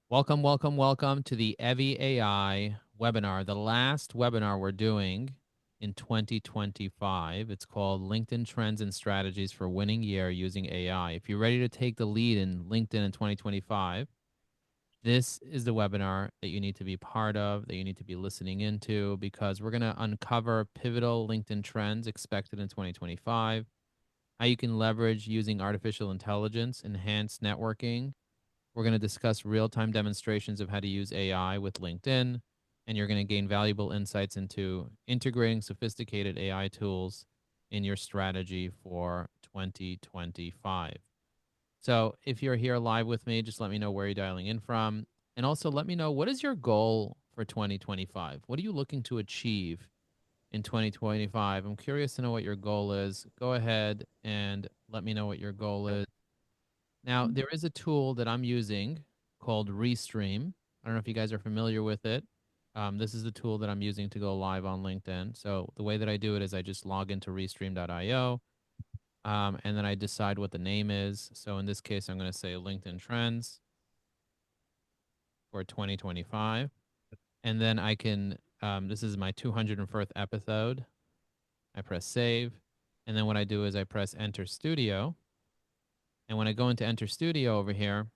Welcome, welcome, welcome to the Evie AI webinar, the last webinar we're doing in 2025. It's called LinkedIn Trends and Strategies for Winning Year Using AI. If you're ready to take the lead in LinkedIn in 2025, this is the webinar that you need to be part of, that you need to be listening into, because we're going to uncover pivotal LinkedIn trends expected in 2025, how you can leverage using artificial intelligence, enhanced networking. We're going to discuss real-time demonstrations of how to use AI with LinkedIn, and you're going to gain valuable insights into integrating sophisticated AI tools in your strategy for 2025. So if you're here live with me, just let me know where you're dialing in from. And also let me know, what is your goal for 2025? What are you looking to achieve in 2025? I'm curious to know what your goal is. Go ahead and let me know what your goal is. Now, there is a tool that I'm using called Restream. I don't know if you guys are familiar with it. This is the tool that I'm using to go live on LinkedIn. So the way that I do it is I just log into restream.io, and then I decide what the name is. So in this case, I'm going to say LinkedIn Trends for 2025. And then I can, this is my 201st episode. I press save. And then what I do is I press enter studio. And when I go into enter studio over here,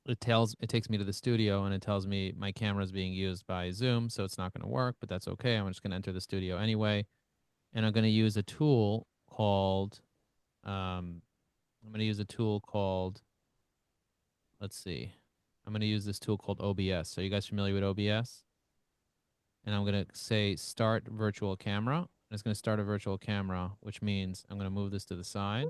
it takes me to the studio and it tells me my camera is being used by Zoom, so it's not going to work, but that's okay. I'm just going to enter the studio anyway, and I'm going to use a tool called um, I'm going to use a tool called, let's see, I'm going to use this tool called OBS. So you guys familiar with OBS? And I'm going to say start virtual camera. And it's going to start a virtual camera, which means I'm going to move this to the side,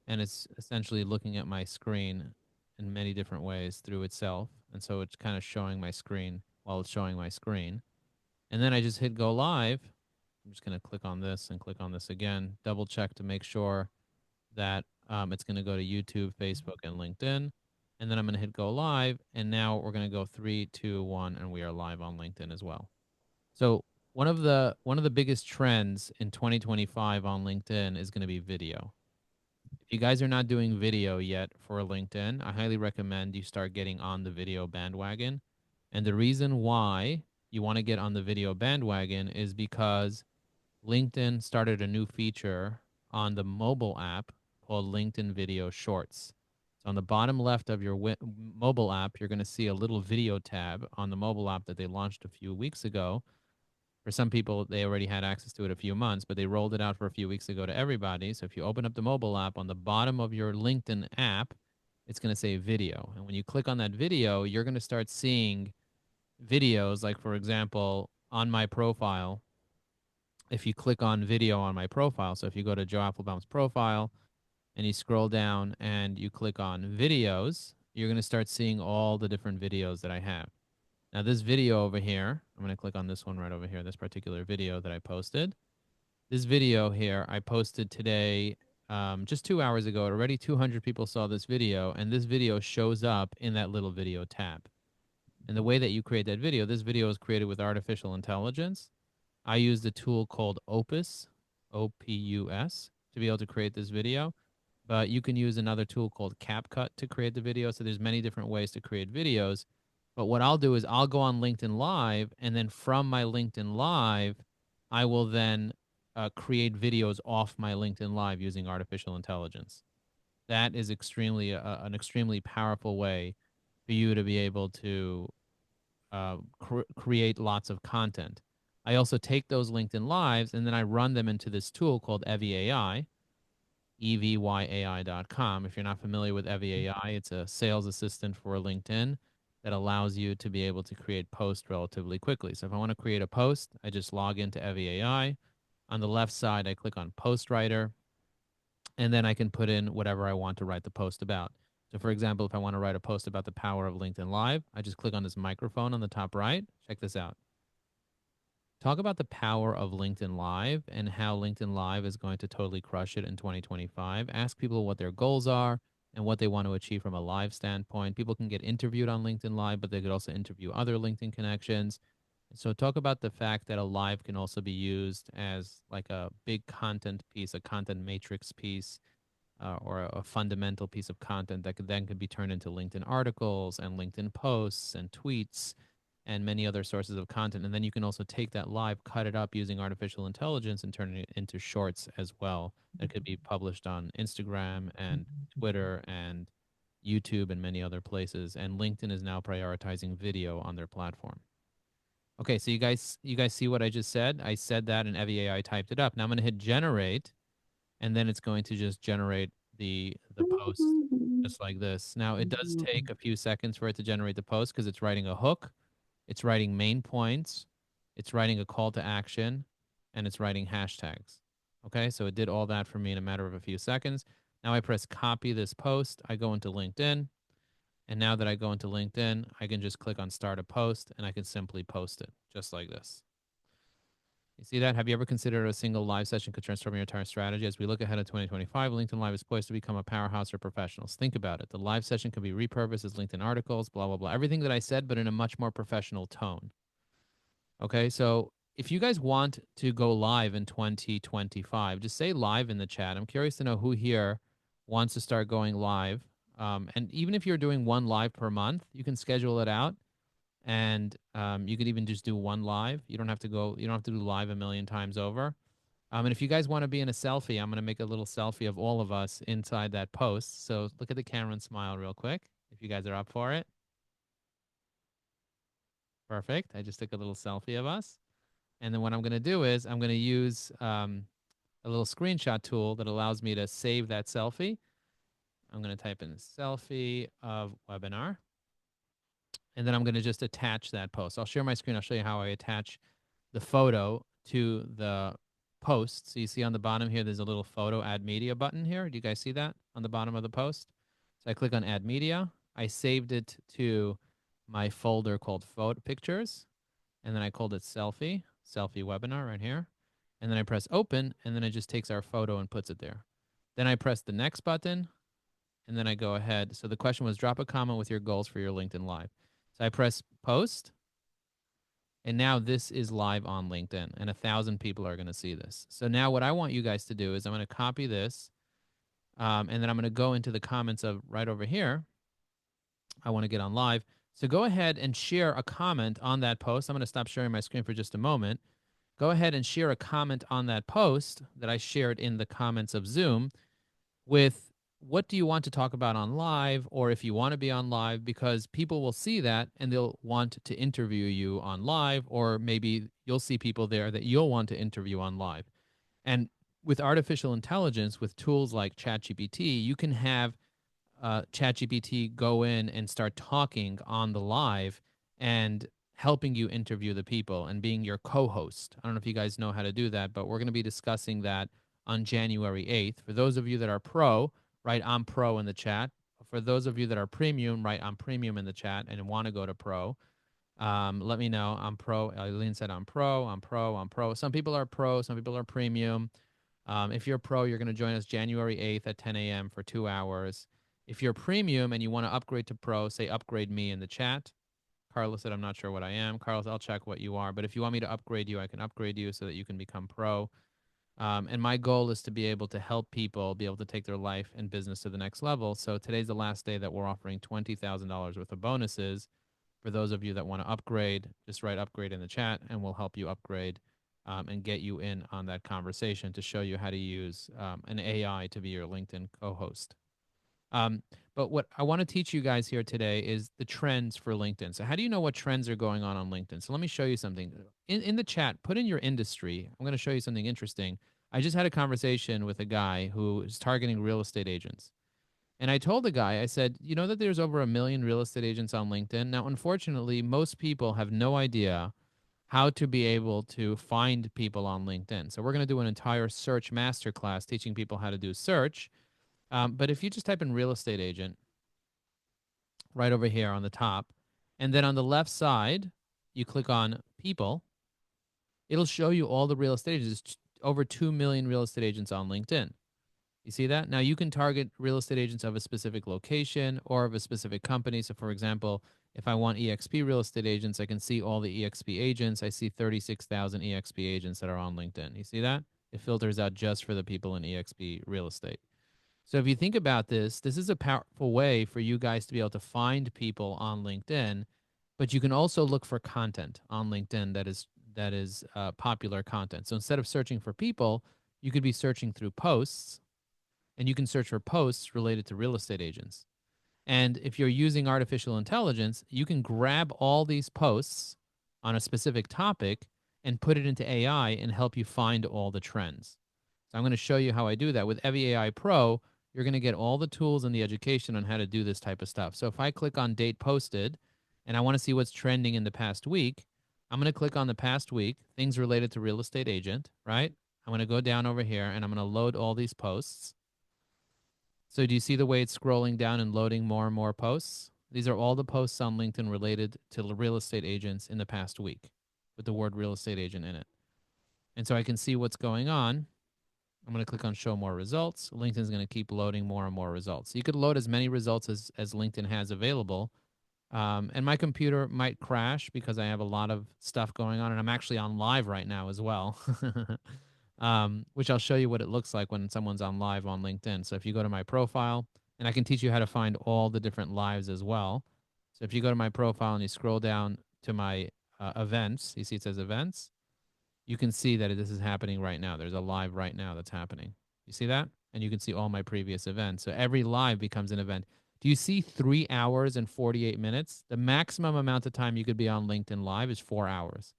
and it's essentially looking at my screen in many different ways through itself. And so it's kind of showing my screen while it's showing my screen. And then I just hit go live. I'm just going to click on this and click on this again, double check to make sure that it's going to go to YouTube, Facebook, and LinkedIn. And then I'm going to hit go live. And now we're going to go 3, 2, 1, and we are live on LinkedIn as well. So one of the biggest trends in 2025 on LinkedIn is going to be video. If you guys are not doing video yet for LinkedIn, I highly recommend you start getting on the video bandwagon. And the reason why you want to get on the video bandwagon is because LinkedIn started a new feature on the mobile app called LinkedIn Video Shorts. So on the bottom left of your mobile app, you're going to see a little video tab on the mobile app that they launched a few weeks ago. For some people, they already had access to it a few months, but they rolled it out for a few weeks ago to everybody. So if you open up the mobile app, on the bottom of your LinkedIn app, it's going to say video. And when you click on that video, you're going to start seeing videos. Like, for example, on my profile, if you click on video on my profile, so if you go to Joe Applebaum's profile and you scroll down and you click on videos, you're going to start seeing all the different videos that I have. Now, this video over here, I'm going to click on this one right over here, this particular video that I posted. This video here, I posted today, just 2 hours ago. Already 200 people saw this video, and this video shows up in that little video tab. And the way that you create that video, this video is created with artificial intelligence. I used a tool called Opus, OPUS, to be able to create this video. But you can use another tool called CapCut to create the video. So there's many different ways to create videos. But what I'll do is I'll go on LinkedIn Live, and then from my LinkedIn Live, I will then create videos off my LinkedIn Live using artificial intelligence. That is an extremely powerful way for you to be able to create lots of content. I also take those LinkedIn Lives and then I run them into this tool called Evie AI, EVYAI.com. If you're not familiar with Evie AI, it's a sales assistant for LinkedIn that allows you to be able to create posts relatively quickly. So if I want to create a post, I just log into Evie AI. On the left side, I click on Post Writer, and then I can put in whatever I want to write the post about. So for example, if I want to write a post about the power of LinkedIn Live, I just click on this microphone on the top right. Check this out. Talk about the power of LinkedIn Live and how LinkedIn Live is going to totally crush it in 2025. Ask people what their goals are and what they want to achieve from a live standpoint. People can get interviewed on LinkedIn Live, but they could also interview other LinkedIn connections. So talk about the fact that a live can also be used as like a big content piece, a content matrix piece, or a fundamental piece of content that could be turned into LinkedIn articles and LinkedIn posts and tweets and many other sources of content. And then you can also take that live, cut it up using artificial intelligence and turn it into shorts as well that could be published on Instagram and Twitter and YouTube and many other places. And LinkedIn is now prioritizing video on their platform. Okay, so you guys see what I just said? I said that and Evie AI typed it up. Now I'm going to hit generate, and then it's going to just generate the post just like this. Now it does take a few seconds for it to generate the post because it's writing a hook, it's writing main points, it's writing a call to action, and it's writing hashtags. Okay, so it did all that for me in a matter of a few seconds. Now I press copy this post, I go into LinkedIn, and now that I go into LinkedIn, I can just click on start a post and I can simply post it just like this. You see that? Have you ever considered a single live session could transform your entire strategy? As we look ahead of 2025, LinkedIn Live is poised to become a powerhouse for professionals. Think about it. The live session can be repurposed as LinkedIn articles, blah, blah, blah. Everything that I said, but in a much more professional tone. Okay, so if you guys want to go live in 2025, just say live in the chat. I'm curious to know who here wants to start going live. And even if you're doing one live per month, you can schedule it out, and you could even just do one live. You don't have to go. You don't have to do live a million times over. And if you guys want to be in a selfie, I'm going to make a little selfie of all of us inside that post. So look at the camera and smile real quick if you guys are up for it. Perfect. I just took a little selfie of us. And then what I'm going to do is I'm going to use a little screenshot tool that allows me to save that selfie. I'm going to type in selfie of webinar. And then I'm going to just attach that post. I'll share my screen. I'll show you how I attach the photo to the post. So you see on the bottom here, there's a little photo add media button here. Do you guys see that on the bottom of the post? So I click on add media. I saved it to my folder called photo pictures. And then I called it selfie webinar right here. And then I press open, and then it just takes our photo and puts it there. Then I press the next button, and then I go ahead. So the question was drop a comment with your goals for your LinkedIn Live. So I press post, and now this is live on LinkedIn, and 1,000 people are going to see this. So now what I want you guys to do is I'm going to copy this, and then I'm going to go into the comments of right over here. I want to get on live. So go ahead and share a comment on that post. I'm going to stop sharing my screen for just a moment. Go ahead and share a comment on that post that I shared in the comments of Zoom with what do you want to talk about on live, or if you want to be on live, because people will see that and they'll want to interview you on live, or maybe you'll see people there that you'll want to interview on live. And with artificial intelligence, with tools like ChatGPT, you can have ChatGPT go in and start talking on the live and helping you interview the people and being your co-host. I don't know if you guys know how to do that, but we're going to be discussing that on January 8th. For those of you that are pro, write I'm pro in the chat. For those of you that are premium, write I'm premium in the chat and want to go to pro. Let me know. I'm pro. Eileen said I'm pro. I'm pro. I'm pro. Some people are pro. Some people are premium. If you're pro, you're going to join us January 8th at 10 a.m. for 2 hours. If you're premium and you want to upgrade to pro, say upgrade me in the chat. Carlos said, I'm not sure what I am. Carlos, I'll check what you are. But if you want me to upgrade you, I can upgrade you so that you can become pro. And my goal is to be able to help people be able to take their life and business to the next level. So today's the last day that we're offering $20,000 worth of bonuses. For those of you that want to upgrade, just write upgrade in the chat and we'll help you upgrade and get you in on that conversation to show you how to use an AI to be your LinkedIn co-host. But what I want to teach you guys here today is the trends for LinkedIn. So how do you know what trends are going on LinkedIn? So let me show you something. In the chat, put in your industry. I'm going to show you something interesting. I just had a conversation with a guy who is targeting real estate agents. And I told the guy, I said, you know that there's over 1 million real estate agents on LinkedIn? Now, unfortunately, most people have no idea how to be able to find people on LinkedIn. So we're going to do an entire search masterclass teaching people how to do search. But if you just type in real estate agent right over here on the top, and then on the left side, you click on people, it'll show you all the real estate agents, over 2 million real estate agents on LinkedIn. You see that? Now you can target real estate agents of a specific location or of a specific company. So for example, if I want EXP real estate agents, I can see all the EXP agents. I see 36,000 EXP agents that are on LinkedIn. You see that? It filters out just for the people in EXP real estate. So if you think about this, this is a powerful way for you guys to be able to find people on LinkedIn, but you can also look for content on LinkedIn that is popular content. So instead of searching for people, you could be searching through posts, and you can search for posts related to real estate agents. And if you're using artificial intelligence, you can grab all these posts on a specific topic and put it into AI and help you find all the trends. So I'm going to show you how I do that. With Evie AI Pro, you're going to get all the tools and the education on how to do this type of stuff. So if I click on date posted and I want to see what's trending in the past week, I'm going to click on the past week, things related to real estate agent, right? I'm going to go down over here and I'm going to load all these posts. So do you see the way it's scrolling down and loading more and more posts? These are all the posts on LinkedIn related to real estate agents in the past week with the word real estate agent in it. And so I can see what's going on. I'm going to click on show more results. LinkedIn's going to keep loading more and more results. You could load as many results as LinkedIn has available. And my computer might crash because I have a lot of stuff going on, and I'm actually on live right now as well. Which I'll show you what it looks like when someone's on live on LinkedIn. So if you go to my profile, and I can teach you how to find all the different lives as well. So if you go to my profile and you scroll down to my events, you see it says events, you can see that this is happening right now. There's a live right now that's happening. You see that? And you can see all my previous events. So every live becomes an event. Do you see 3 hours and 48 minutes? The maximum amount of time you could be on LinkedIn Live is 4 hours.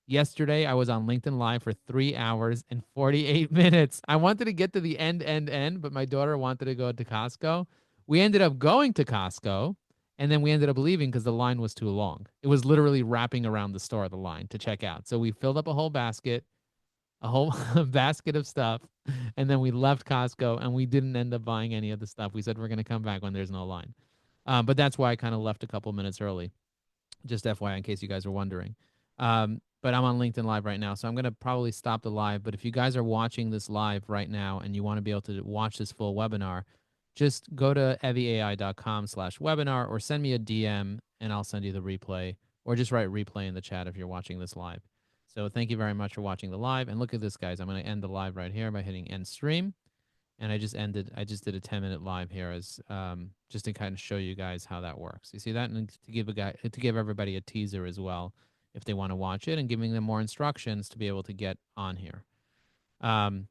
Yesterday, I was on LinkedIn Live for 3 hours and 48 minutes. I wanted to get to the end, but my daughter wanted to go to Costco. We ended up going to Costco, and then we ended up leaving because the line was too long. It was literally wrapping around the store, the line to check out. So we filled up a whole basket, a whole basket of stuff, and then we left Costco, and we didn't end up buying any of the stuff. We said we're going to come back when there's no line. But that's why I kind of left a couple minutes early. Just FYI, in case you guys are wondering. But I'm on LinkedIn Live right now, so I'm going to probably stop the live. But if you guys are watching this live right now and you want to be able to watch this full webinar, just go to evieai.com/webinar or send me a DM and I'll send you the replay, or just write replay in the chat if you're watching this live. So thank you very much for watching the live. And look at this, guys. I'm going to end the live right here by hitting end stream. And I just did a 10-minute live here as just to kind of show you guys how that works. You see that? And to give everybody a teaser as well if they want to watch it, and giving them more instructions to be able to get on here. But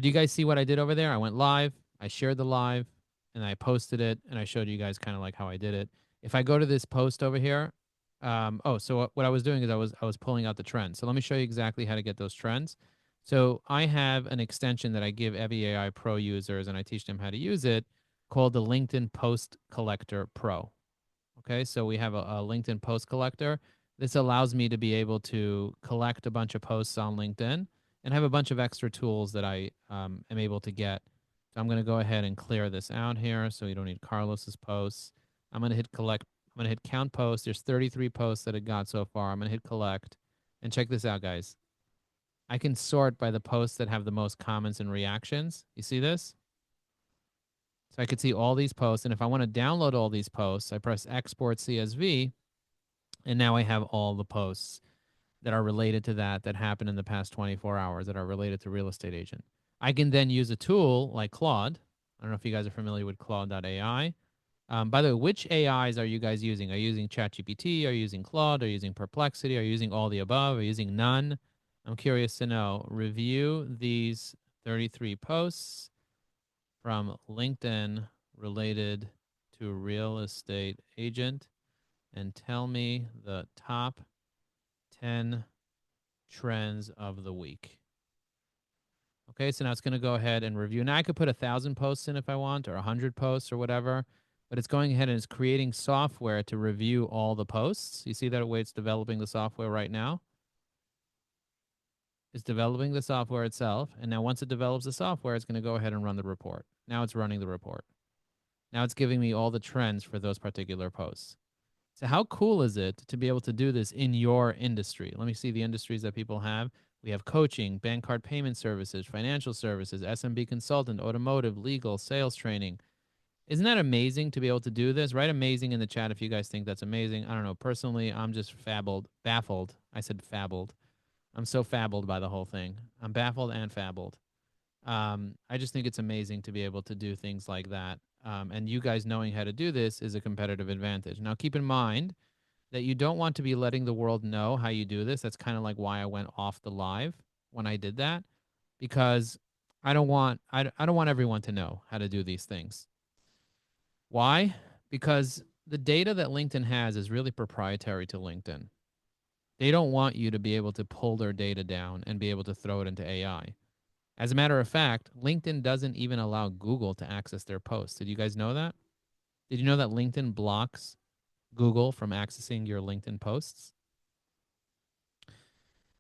do you guys see what I did over there? I went live, I shared the live, and I posted it, and I showed you guys kind of like how I did it. If I go to this post over here, so what I was doing is I was pulling out the trends. So let me show you exactly how to get those trends. So I have an extension that I give Evie AI Pro users, and I teach them how to use it, called the LinkedIn Post Collector Pro. Okay, so we have a LinkedIn Post Collector. This allows me to be able to collect a bunch of posts on LinkedIn and have a bunch of extra tools that I am able to get. So I'm going to go ahead and clear this out here so you don't need Carlos's posts. I'm going to hit collect. I'm going to hit count posts. There's 33 posts that it got so far. I'm going to hit collect. And check this out, guys. I can sort by the posts that have the most comments and reactions. You see this? So I could see all these posts. And if I want to download all these posts, I press export CSV. And now I have all the posts that are related to that happened in the past 24 hours that are related to real estate agent. I can then use a tool like Claude. I don't know if you guys are familiar with Claude.ai. By the way, which AIs are you guys using? Are you using ChatGPT? Are you using Claude? Are you using Perplexity? Are you using all the above? Are you using none? I'm curious to know. Review these 33 posts from LinkedIn related to real estate agent and tell me the top 10 trends of the week. Okay, so now it's going to go ahead and review. Now I could put 1,000 posts in if I want, or 100 posts or whatever, but it's going ahead and it's creating software to review all the posts. You see that way it's developing the software right now? It's developing the software itself, and now once it develops the software, it's going to go ahead and run the report. Now it's running the report. Now it's giving me all the trends for those particular posts. So how cool is it to be able to do this in your industry? Let me see the industries that people have. We have coaching, bank card payment services, financial services, SMB consultant, automotive, legal, sales training. Isn't that amazing to be able to do this? Write amazing in the chat if you guys think that's amazing. I don't know. Personally, I'm just baffled. I said fabbled. I'm so fabbled by the whole thing. I'm baffled and fabbled. I just think it's amazing to be able to do things like that. And you guys knowing how to do this is a competitive advantage. Now, keep in mind that you don't want to be letting the world know how you do this. That's kind of like why I went off the live when I did that, because I don't want everyone to know how to do these things. Why? Because the data that LinkedIn has is really proprietary to LinkedIn. They don't want you to be able to pull their data down and be able to throw it into AI. As a matter of fact, LinkedIn doesn't even allow Google to access their posts. Did you guys know that? Did you know that LinkedIn blocks Google from accessing your LinkedIn posts?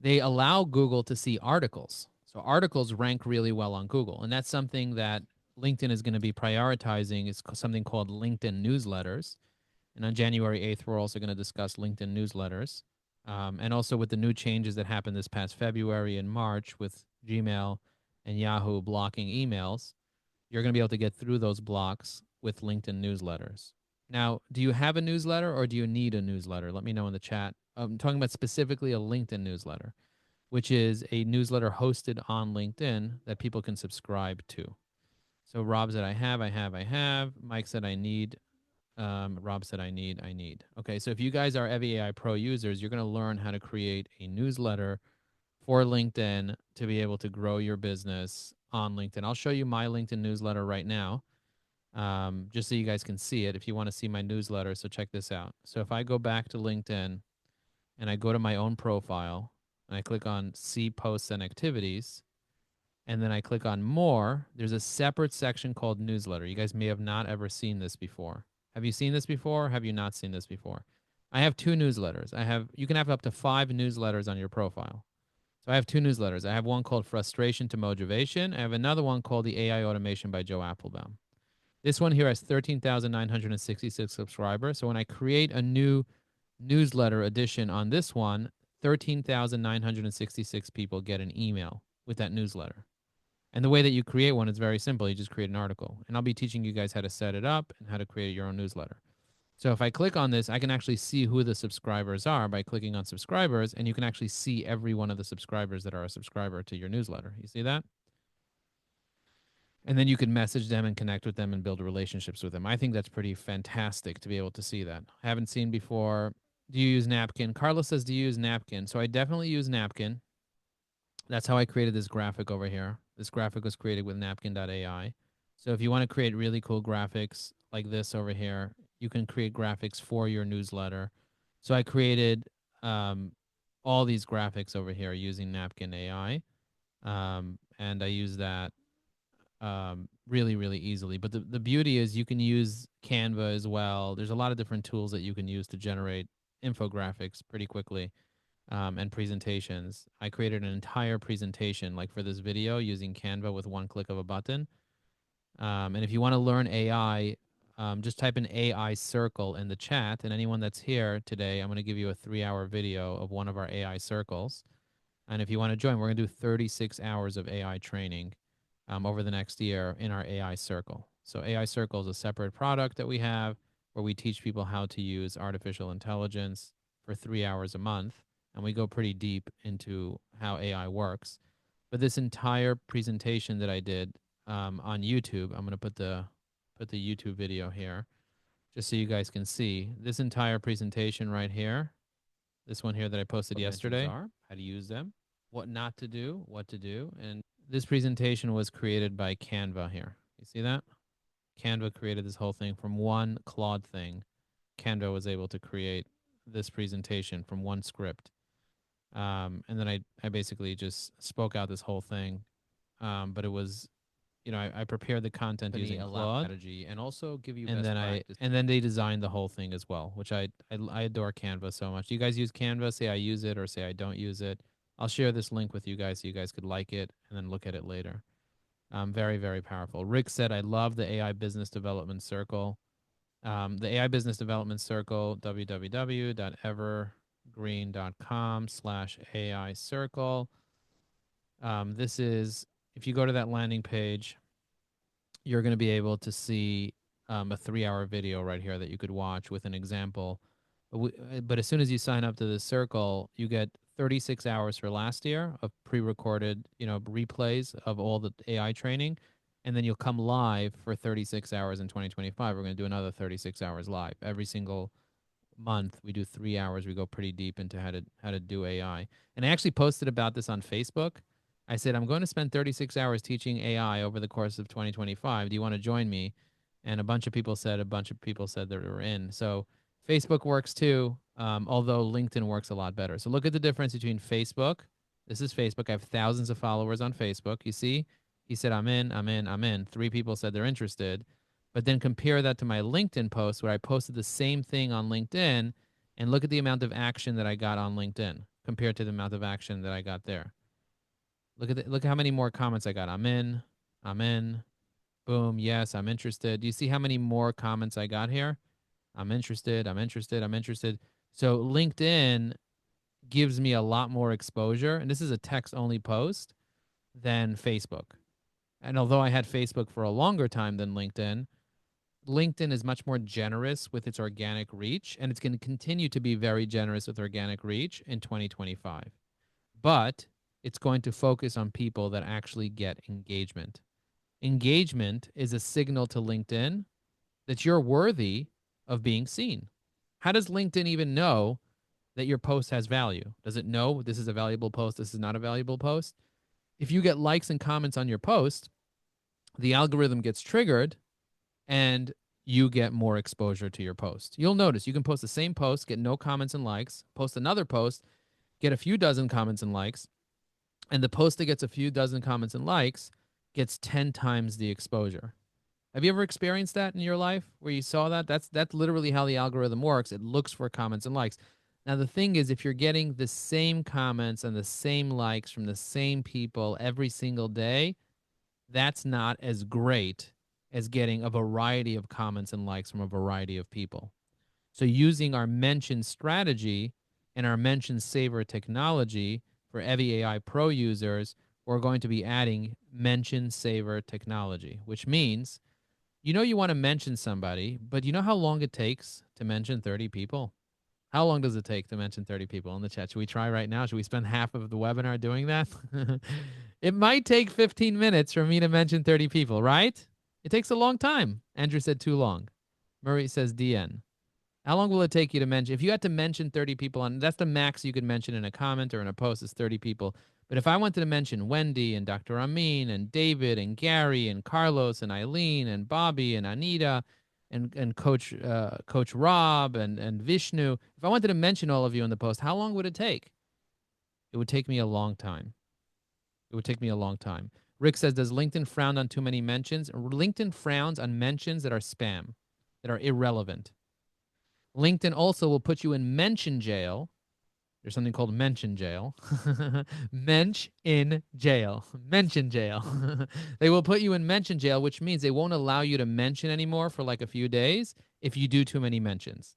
They allow Google to see articles. So articles rank really well on Google. And that's something that LinkedIn is going to be prioritizing. It's something called LinkedIn newsletters. And on January 8th, we're also going to discuss LinkedIn newsletters. And also with the new changes that happened this past February and March with Gmail and Yahoo blocking emails, you're going to be able to get through those blocks with LinkedIn newsletters. Now, do you have a newsletter or do you need a newsletter? Let me know in the chat. I'm talking about specifically a LinkedIn newsletter, which is a newsletter hosted on LinkedIn that people can subscribe to. So Rob said, I have. Mike said, I need. Rob said, I need. Okay, so if you guys are Evie AI Pro users, you're going to learn how to create a newsletter for LinkedIn to be able to grow your business on LinkedIn. I'll show you my LinkedIn newsletter right now, just so you guys can see it if you want to see my newsletter. So check this out. So if I go back to LinkedIn and I go to my own profile and I click on see posts and activities, and then I click on more, there's a separate section called newsletter. You guys may have not ever seen this before. Have you seen this before? Have you not seen this before? I have two newsletters. You can have up to 5 newsletters on your profile. So I have two newsletters. I have one called Frustration to Motivation. I have another one called the AI Automation by Joe Applebaum. This one here has 13,966 subscribers. So when I create a new newsletter edition on this one, 13,966 people get an email with that newsletter. And the way that you create one is very simple. You just create an article. And I'll be teaching you guys how to set it up and how to create your own newsletter. So if I click on this, I can actually see who the subscribers are by clicking on subscribers, and you can actually see every one of the subscribers that are a subscriber to your newsletter. You see that? And then you can message them and connect with them and build relationships with them. I think that's pretty fantastic to be able to see that. I haven't seen before. Do you use Napkin? Carlos says, do you use Napkin? So I definitely use Napkin. That's how I created this graphic over here. This graphic was created with napkin.ai. So if you want to create really cool graphics like this over here, you can create graphics for your newsletter. So I created all these graphics over here using Napkin AI. And I use that really, really easily. But the beauty is you can use Canva as well. There's a lot of different tools that you can use to generate infographics pretty quickly, and presentations. I created an entire presentation like for this video using Canva with one click of a button. And if you want to learn AI, just type in AI circle in the chat. And anyone that's here today, I'm going to give you a 3-hour video of one of our AI circles. And if you want to join, we're going to do 36 hours of AI training over the next year in our AI circle. So AI circle is a separate product that we have where we teach people how to use artificial intelligence for 3 hours a month. And we go pretty deep into how AI works. But this entire presentation that I did on YouTube, I'm going to put the YouTube video here just so you guys can see this entire presentation right here. This one here that I posted yesterday, how to use them, what not to do, what to do. And this presentation was created by Canva here. You see that? Canva created this whole thing from one Claude thing. Canva was able to create this presentation from one script. And then I basically just spoke out this whole thing. But it was, I prepared the content using Claude strategy and also give you best practice. And then they designed the whole thing as well, which I adore Canva so much. Do you guys use Canva? Say I use it or say I don't use it. I'll share this link with you guys so you guys could like it and then look at it later. Very, very powerful. Rick said, I love the AI Business Development Circle. The AI Business Development Circle, www.evergreen.com/AI Circle. This is, if you go to that landing page, you're going to be able to see a 3-hour video right here that you could watch with an example. But as soon as you sign up to this circle, you get 36 hours for last year of pre-recorded, replays of all the AI training. And then you'll come live for 36 hours in 2025. We're going to do another 36 hours live. Every single month, we do 3 hours. We go pretty deep into how to do AI. And I actually posted about this on Facebook. I said, I'm going to spend 36 hours teaching AI over the course of 2025. Do you want to join me? And a bunch of people said that they were in. So Facebook works too, although LinkedIn works a lot better. So look at the difference between Facebook. This is Facebook. I have thousands of followers on Facebook. You see, he said, I'm in, I'm in, I'm in. 3 people said they're interested. But then compare that to my LinkedIn post where I posted the same thing on LinkedIn and look at the amount of action that I got on LinkedIn compared to the amount of action that I got there. Look at how many more comments I got. I'm in, I'm in, boom, yes, I'm interested. Do you see how many more comments I got here? I'm interested, I'm interested, I'm interested. So LinkedIn gives me a lot more exposure, and this is a text-only post, than Facebook. And although I had Facebook for a longer time than LinkedIn, LinkedIn is much more generous with its organic reach, and it's going to continue to be very generous with organic reach in 2025. But it's going to focus on people that actually get engagement. Engagement is a signal to LinkedIn that you're worthy of being seen. How does LinkedIn even know that your post has value? Does it know this is a valuable post, this is not a valuable post? If you get likes and comments on your post, the algorithm gets triggered and you get more exposure to your post. You'll notice you can post the same post, get no comments and likes, post another post, get a few dozen comments and likes, and the post that gets a few dozen comments and likes gets 10 times the exposure. Have you ever experienced that in your life where you saw that? That's literally how the algorithm works. It looks for comments and likes. Now, the thing is, if you're getting the same comments and the same likes from the same people every single day, that's not as great as getting a variety of comments and likes from a variety of people. So using our mention strategy and our mention saver technology for Evi AI Pro users, we're going to be adding mention saver technology, which means you want to mention somebody, but you know how long it takes to mention 30 people? How long does it take to mention 30 people in the chat? Should we try right now? Should we spend half of the webinar doing that? It might take 15 minutes for me to mention 30 people, right? It takes a long time. Andrew said too long. Murray says DN. How long will it take you to mention? If you had to mention 30 people, that's the max you could mention in a comment or in a post is 30 people. But if I wanted to mention Wendy and Dr. Amin and David and Gary and Carlos and Eileen and Bobby and Anita and Coach Rob and Vishnu, if I wanted to mention all of you in the post, how long would it take? It would take me a long time. It would take me a long time. Rick says, does LinkedIn frown on too many mentions? LinkedIn frowns on mentions that are spam, that are irrelevant. LinkedIn also will put you in mention jail. There's something called mention jail. Mensch in jail. Mention jail. They will put you in mention jail, which means they won't allow you to mention anymore for like a few days if you do too many mentions.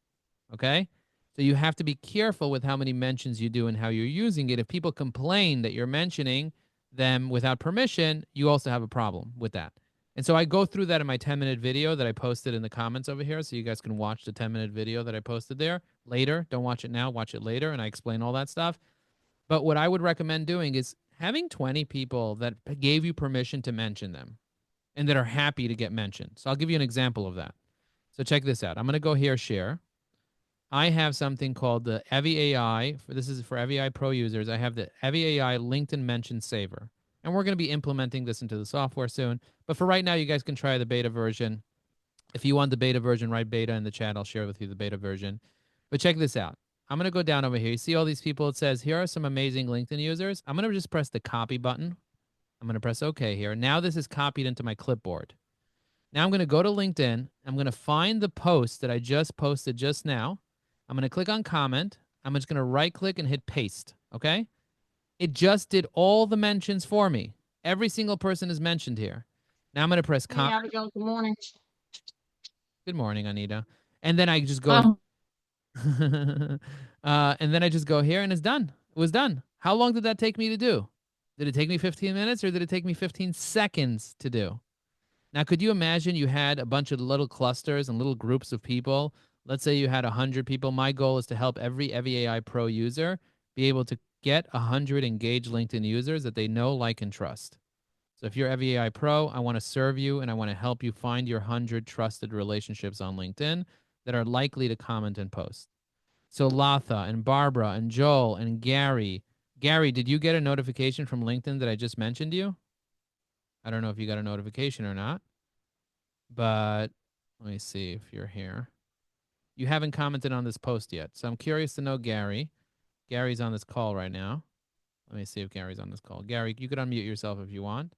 Okay? So you have to be careful with how many mentions you do and how you're using it. If people complain that you're mentioning them without permission, you also have a problem with that. And so I go through that in my 10-minute video that I posted in the comments over here, so you guys can watch the 10-minute video that I posted there later. Don't watch it now, watch it later, and I explain all that stuff. But what I would recommend doing is having 20 people that gave you permission to mention them and that are happy to get mentioned. So I'll give you an example of that. So check this out. I'm going to go here, share. I have something called the Evi AI. This is for Evi AI Pro users. I have the Evi AI LinkedIn Mention Saver. And we're going to be implementing this into the software soon. But for right now, you guys can try the beta version. If you want the beta version, write beta in the chat. I'll share with you the beta version. But check this out. I'm going to go down over here. You see all these people? It says, here are some amazing LinkedIn users. I'm going to just press the copy button. I'm going to press OK here. Now this is copied into my clipboard. Now I'm going to go to LinkedIn. I'm going to find the post that I just posted just now. I'm going to click on comment. I'm just going to right click and hit paste. Okay? It just did all the mentions for me. Every single person is mentioned here. Now I'm going to press Hey, Abigail, good morning. Good morning, Anita. And then I just go. And then I just go here and it's done. It was done. How long did that take me to do? Did it take me 15 minutes or did it take me 15 seconds to do? Now, could you imagine you had a bunch of little clusters and little groups of people? Let's say you had 100 people. My goal is to help every Evi AI Pro user be able to get 100 engaged LinkedIn users that they know, like, and trust. So if you're Evie AI Pro, I want to serve you and I want to help you find your 100 trusted relationships on LinkedIn that are likely to comment and post. So Latha and Barbara and Joel and Gary. Gary, did you get a notification from LinkedIn that I just mentioned you? I don't know if you got a notification or not, but let me see if you're here. You haven't commented on this post yet. So I'm curious to know, Gary. Gary's on this call right now. Let me see if Gary's on this call. Gary, you could unmute yourself if you want.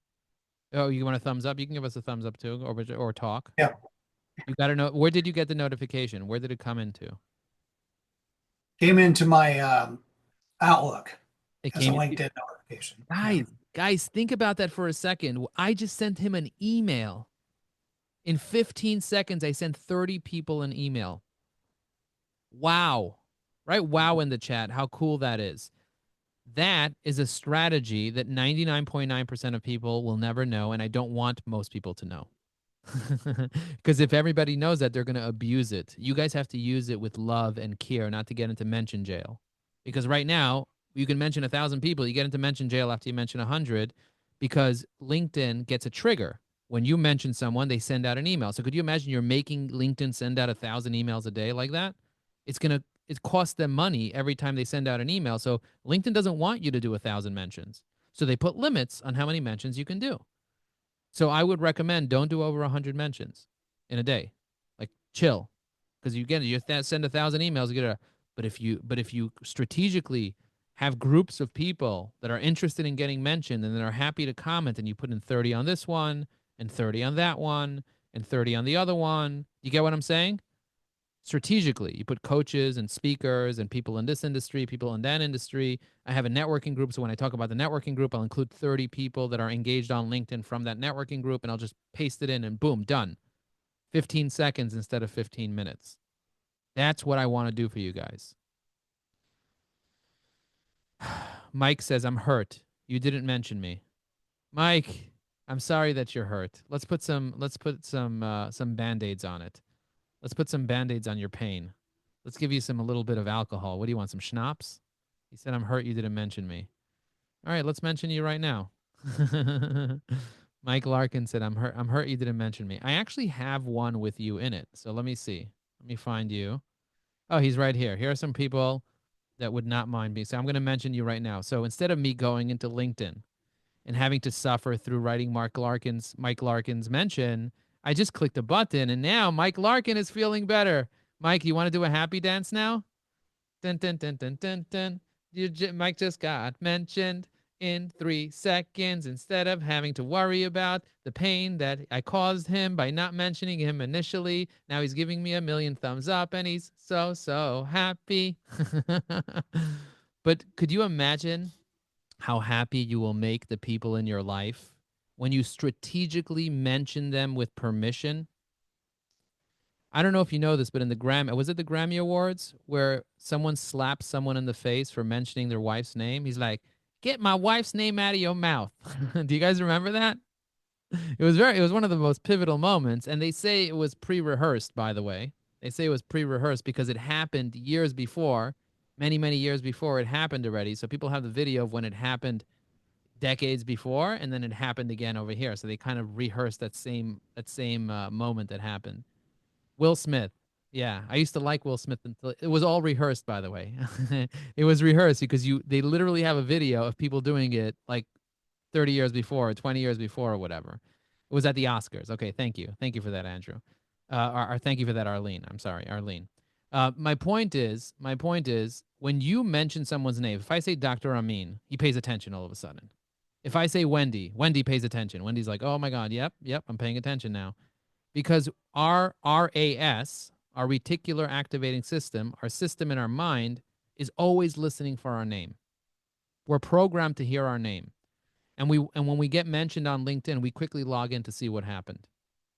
Oh, you want a thumbs up? You can give us a thumbs up too, or talk. Yeah. You got to know, where did you get the notification? Where did it come into? Came into my Outlook It as a came. LinkedIn notification. Yeah. Guys, think about that for a second. I just sent him an email. In 15 seconds, I sent 30 people an email. Wow. Right? Wow in the chat. How cool that is. That is a strategy that 99.9% of people will never know, and I don't want most people to know. Because if everybody knows that, they're going to abuse it. You guys have to use it with love and care, not to get into mention jail. Because right now, you can mention 1,000 people. You get into mention jail after you mention 100 because LinkedIn gets a trigger. When you mention someone, they send out an email. So could you imagine you're making LinkedIn send out 1,000 emails a day like that? It costs them money every time they send out an email. So LinkedIn doesn't want you to do 1,000 mentions. So they put limits on how many mentions you can do. So I would recommend don't do over 100 mentions in a day. Like, chill, because you send 1,000 emails, you get a. But if you strategically have groups of people that are interested in getting mentioned and that are happy to comment, and you put in 30 on this one and 30 on that one and 30 on the other one, you get what I'm saying? Strategically, you put coaches and speakers and people in this industry, people in that industry. I have a networking group, so when I talk about the networking group, I'll include 30 people that are engaged on LinkedIn from that networking group, and I'll just paste it in and boom, done. 15 seconds instead of 15 minutes. That's what I want to do for you guys. Mike says, I'm hurt. You didn't mention me. Mike, I'm sorry that you're hurt. Let's put some band-aids on it. Let's put some band-aids on your pain. Let's give you a little bit of alcohol. What do you want, some schnapps? He said, I'm hurt you didn't mention me. All right, let's mention you right now. Mike Larkin said, I'm hurt you didn't mention me. I actually have one with you in it. So let me see. Let me find you. Oh, he's right here. Here are some people that would not mind me. So I'm going to mention you right now. So instead of me going into LinkedIn and having to suffer through writing Mike Larkin's mention, I just clicked a button and now Mike Larkin is feeling better. Mike, you want to do a happy dance now? Dun, dun, dun, dun, dun, dun. Mike just got mentioned in 3 seconds instead of having to worry about the pain that I caused him by not mentioning him initially. Now he's giving me a million thumbs up and he's so, so happy. But could you imagine how happy you will make the people in your life when you strategically mention them with permission? I don't know if you know this, but in the was it the Grammy Awards where someone slapped someone in the face for mentioning their wife's name? He's like, "Get my wife's name out of your mouth." Do you guys remember that? It was one of the most pivotal moments, and they say it was pre-rehearsed, by the way. They say it was pre-rehearsed because it happened years before, many, many years before it happened already. So people have the video of when it happened decades before, and then it happened again over here. So they kind of rehearsed that same moment that happened. Will Smith. Yeah, I used to like Will Smith until it was all rehearsed, by the way. It was rehearsed because they literally have a video of people doing it like 30 years before or 20 years before or whatever. It was at the Oscars. Okay, thank you. Thank you for that, Andrew. Or thank you for that, Arlene. I'm sorry, Arlene. My point is, when you mention someone's name, if I say Dr. Amin, he pays attention all of a sudden. If I say Wendy, Wendy pays attention. Wendy's like, oh my God, yep, I'm paying attention now. Because our RAS, our reticular activating system, our system in our mind, is always listening for our name. We're programmed to hear our name. And when we get mentioned on LinkedIn, we quickly log in to see what happened.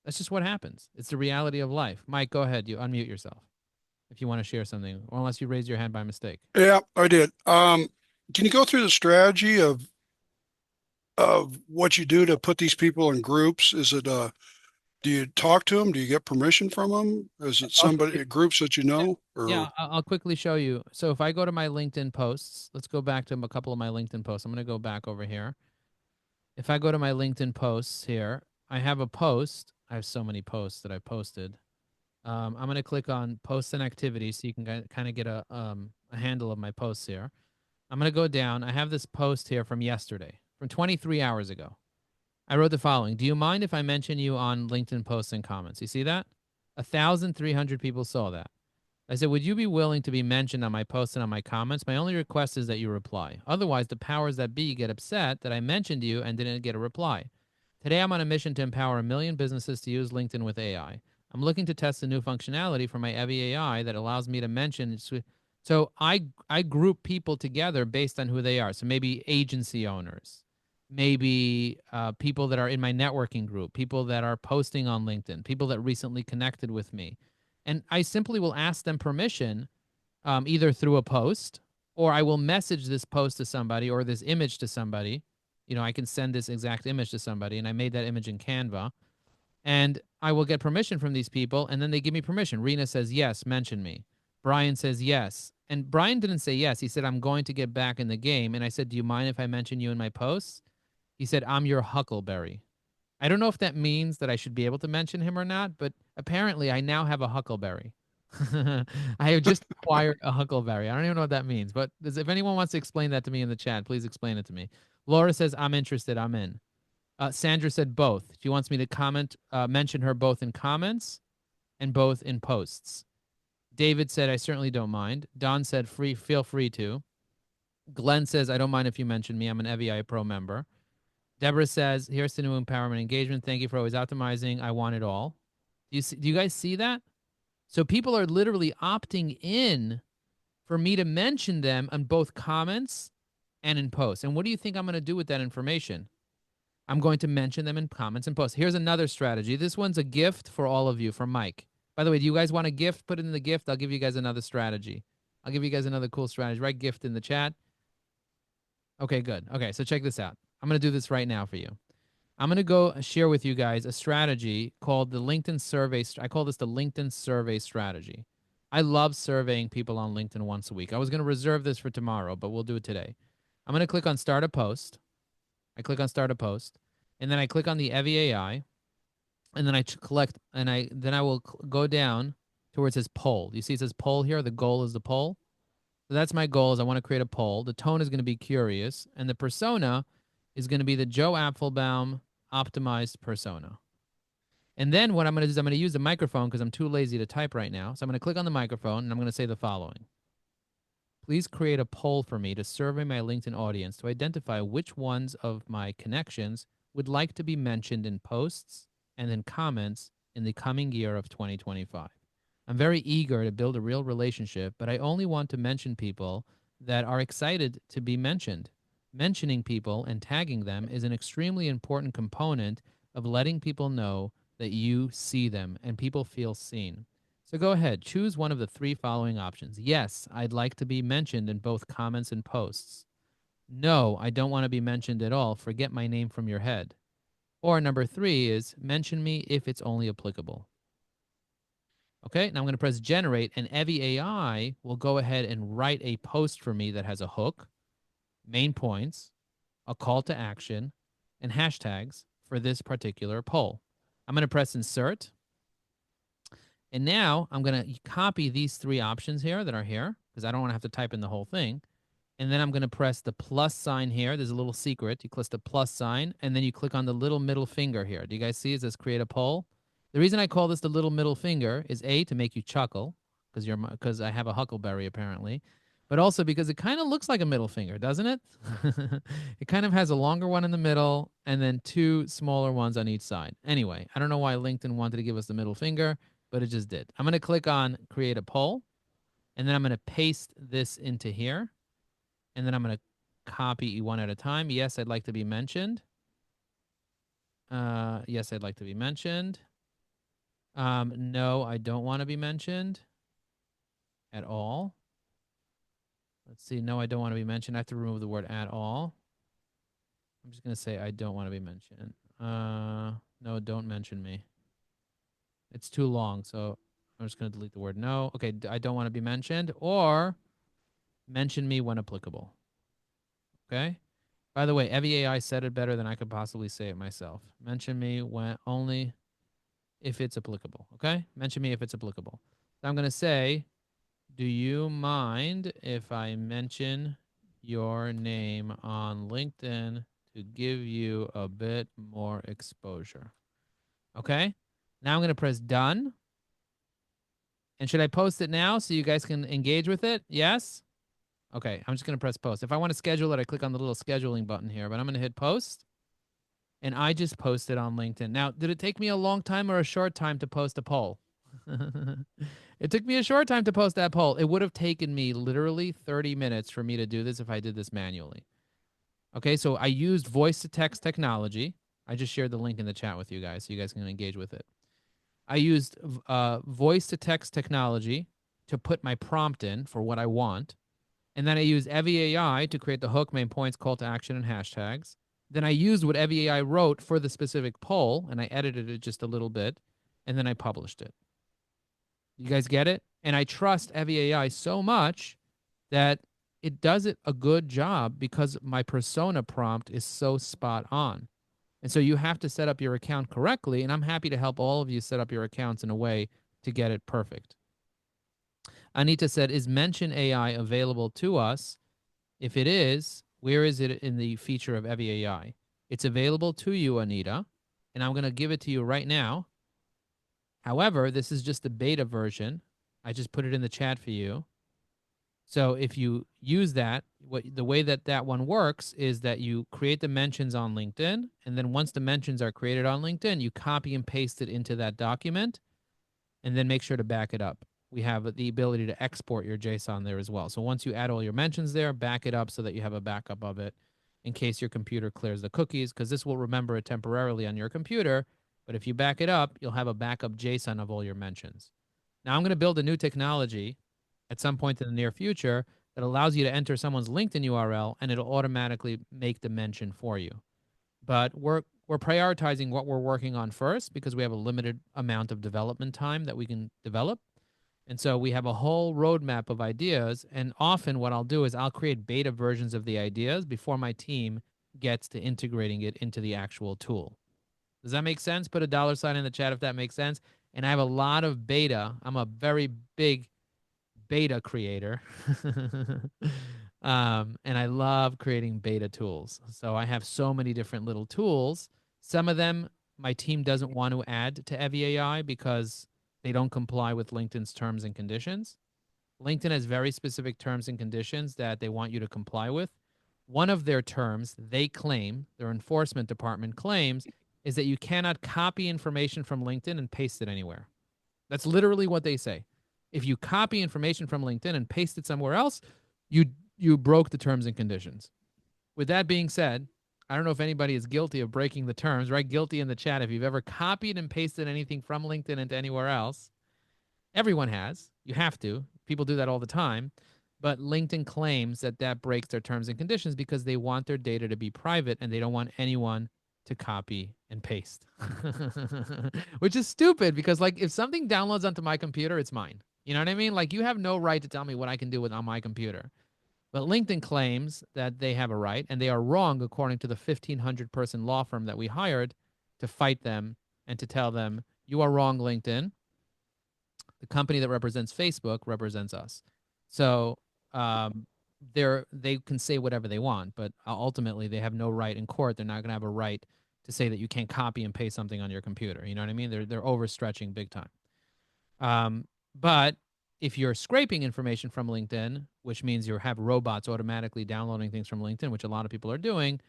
That's just what happens. It's the reality of life. Mike, go ahead. You unmute yourself if you want to share something, or unless you raised your hand by mistake. Yeah, I did. Can you go through the strategy of what you do to put these people in groups? Is it Do you talk to them? Do you get permission from them? Is it somebody, groups that you know? Yeah, Or I'll quickly show you. So if I go to my LinkedIn posts, let's go back to a couple of my LinkedIn posts. I'm going to go back over here. If I go to my LinkedIn posts here, I have a post. I have so many posts that I posted. I'm going to click on posts and activities so you can kind of get a handle of my posts here. I'm going to go down. I have this post here from yesterday, from 23 hours ago. I wrote the following. Do you mind if I mention you on LinkedIn posts and comments? You see that? 1,300 people saw that. I said, would you be willing to be mentioned on my posts and on my comments? My only request is that you reply. Otherwise, the powers that be get upset that I mentioned you and didn't get a reply. Today, I'm on a mission to empower 1 million businesses to use LinkedIn with AI. I'm looking to test a new functionality for my Evie AI that allows me to mention. So I group people together based on who they are. So maybe agency owners, maybe people that are in my networking group, people that are posting on LinkedIn, people that recently connected with me. And I simply will ask them permission either through a post, or I will message this post to somebody or this image to somebody. You know, I can send this exact image to somebody, and I made that image in Canva. And I will get permission from these people, and then they give me permission. Rena says, yes, mention me. Brian says, yes. And Brian didn't say yes. He said, I'm going to get back in the game. And I said, do you mind if I mention you in my posts? He said, I'm your Huckleberry. I don't know if that means that I should be able to mention him or not, but apparently I now have a Huckleberry. I have just acquired a Huckleberry. I don't even know what that means, but if anyone wants to explain that to me in the chat, please explain it to me. Laura says, I'm interested. I'm in. Sandra said both. She wants me to mention her both in comments and both in posts. David said, I certainly don't mind. Don said, feel free to. Glenn says, I don't mind if you mention me. I'm an EVI Pro member. Deborah says, here's the new empowerment engagement. Thank you for always optimizing. I want it all. Do you guys see that? So people are literally opting in for me to mention them on both comments and in posts. And what do you think I'm going to do with that information? I'm going to mention them in comments and posts. Here's another strategy. This one's a gift for all of you from Mike. By the way, do you guys want a gift? Put it in the gift. I'll give you guys another strategy. I'll give you guys another cool strategy. Write gift in the chat. Okay, good. Okay, so check this out. I'm going to do this right now for you. I'm going to go share with you guys a strategy called the LinkedIn survey. I call this the LinkedIn survey strategy. I love surveying people on LinkedIn once a week. I was going to reserve this for tomorrow, but we'll do it today. I'm going to click on start a post. I click on start a post, and then I click on the Evie AI, and then I collect, and then I will go down to where it says poll. You see it says poll here. The goal is the poll. So that's my goal, is I want to create a poll. The tone is going to be curious, and the persona is going to be the Joe Apfelbaum optimized persona. And then what I'm going to do is I'm going to use the microphone because I'm too lazy to type right now. So I'm going to click on the microphone, and I'm going to say the following. Please create a poll for me to survey my LinkedIn audience to identify which ones of my connections would like to be mentioned in posts and in comments in the coming year of 2025. I'm very eager to build a real relationship, but I only want to mention people that are excited to be mentioned. Mentioning people and tagging them is an extremely important component of letting people know that you see them and people feel seen. So go ahead, choose one of the 3 following options. Yes, I'd like to be mentioned in both comments and posts. No, I don't want to be mentioned at all. Forget my name from your head. Or number 3 is mention me if it's only applicable. Okay, now I'm going to press generate, and Evie AI will go ahead and write a post for me that has a hook, main points, a call to action, and hashtags for this particular poll. I'm going to press insert. And now I'm going to copy these 3 options here that are here because I don't want to have to type in the whole thing. And then I'm going to press the plus sign here. There's a little secret. You click the plus sign, and then you click on the little middle finger here. Do you guys see? It says create a poll. The reason I call this the little middle finger is A, to make you chuckle because I have a huckleberry apparently, but also because it kind of looks like a middle finger, doesn't it? It kind of has a longer one in the middle and then 2 smaller ones on each side. Anyway, I don't know why LinkedIn wanted to give us the middle finger, but it just did. I'm going to click on create a poll, and then I'm going to paste this into here, and then I'm going to copy one at a time. Yes, I'd like to be mentioned. Yes, I'd like to be mentioned. No, I don't want to be mentioned at all. Let's see. No, I don't want to be mentioned. I have to remove the word at all. I'm just going to say I don't want to be mentioned. No, don't mention me. It's too long, so I'm just going to delete the word no. Okay, I don't want to be mentioned, or mention me when applicable. Okay? By the way, Evie AI said it better than I could possibly say it myself. Mention me when only if it's applicable. Okay? Mention me if it's applicable. So I'm going to say, do you mind if I mention your name on LinkedIn to give you a bit more exposure? Okay? Now I'm going to press done. And should I post it now so you guys can engage with it? Yes? Okay, I'm just going to press post. If I want to schedule it, I click on the little scheduling button here, but I'm going to hit post. And I just posted on LinkedIn. Now, did it take me a long time or a short time to post a poll? It took me a short time to post that poll. It would have taken me literally 30 minutes for me to do this if I did this manually. Okay, so I used voice to text technology. I just shared the link in the chat with you guys so you guys can engage with it. I used voice to text technology to put my prompt in for what I want. And then I used Evie AI to create the hook, main points, call to action, and hashtags. Then I used what Evie AI wrote for the specific poll, and I edited it just a little bit, and then I published it. You guys get it? And I trust Evie AI so much that it does it a good job because my persona prompt is so spot on. And so you have to set up your account correctly, and I'm happy to help all of you set up your accounts in a way to get it perfect. Anita said, is Mention AI available to us? If it is, where is it in the feature of Evie AI? It's available to you, Anita, and I'm going to give it to you right now. However, this is just the beta version. I just put it in the chat for you. So if you use that, the way that that one works is that you create the mentions on LinkedIn, and then once the mentions are created on LinkedIn, you copy and paste it into that document, and then make sure to back it up. We have the ability to export your JSON there as well. So once you add all your mentions there, back it up so that you have a backup of it in case your computer clears the cookies, because this will remember it temporarily on your computer. But if you back it up, you'll have a backup JSON of all your mentions. Now I'm going to build a new technology at some point in the near future that allows you to enter someone's LinkedIn URL and it'll automatically make the mention for you. But we're prioritizing what we're working on first because we have a limited amount of development time that we can develop. And so we have a whole roadmap of ideas. And often what I'll do is I'll create beta versions of the ideas before my team gets to integrating it into the actual tool. Does that make sense? Put a $sign in the chat if that makes sense. And I have a lot of beta. I'm a very big beta creator. And I love creating beta tools. So I have so many different little tools. Some of them my team doesn't want to add to Evie AI because they don't comply with LinkedIn's terms and conditions. LinkedIn has very specific terms and conditions that they want you to comply with. One of their terms, they claim, their enforcement department claims, is that you cannot copy information from LinkedIn and paste it anywhere. That's literally what they say. If you copy information from LinkedIn and paste it somewhere else, you broke the terms and conditions. With that being said, I don't know if anybody is guilty of breaking the terms, right? Guilty in the chat. If you've ever copied and pasted anything from LinkedIn into anywhere else, everyone has. You have to. People do that all the time. But LinkedIn claims that that breaks their terms and conditions because they want their data to be private and they don't want anyone to copy and paste, which is stupid because like if something downloads onto my computer, it's mine. You know what I mean? Like you have no right to tell me what I can do with on my computer. But LinkedIn claims that they have a right, and they are wrong according to the 1,500 person law firm that we hired to fight them and to tell them, you are wrong, LinkedIn. The company that represents Facebook represents us. So they can say whatever they want, but ultimately they have no right in court. They're not going to have a right to say that you can't copy and paste something on your computer. You know what I mean? They're overstretching big time. But if you're scraping information from LinkedIn, which means you have robots automatically downloading things from LinkedIn, which a lot of people are doing,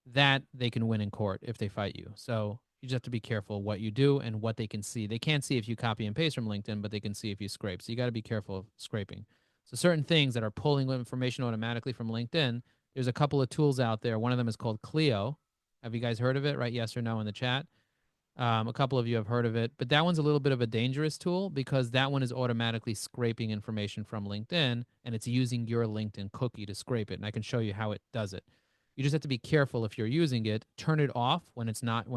that they can win in court if they fight you. So you just have to be careful what you do and what they can see. They can't see if you copy and paste from LinkedIn, but they can see if you scrape. So you got to be careful of scraping. So certain things that are pulling information automatically from LinkedIn, there's a couple of tools out there. One of them is called Clio. Have you guys heard of it? Right? Yes or no in the chat. A couple of you have heard of it, but that one's a little bit of a dangerous tool because that one is automatically scraping information from LinkedIn and it's using your LinkedIn cookie to scrape it. And I can show you how it does it. You just have to be careful if you're using it. Turn it off when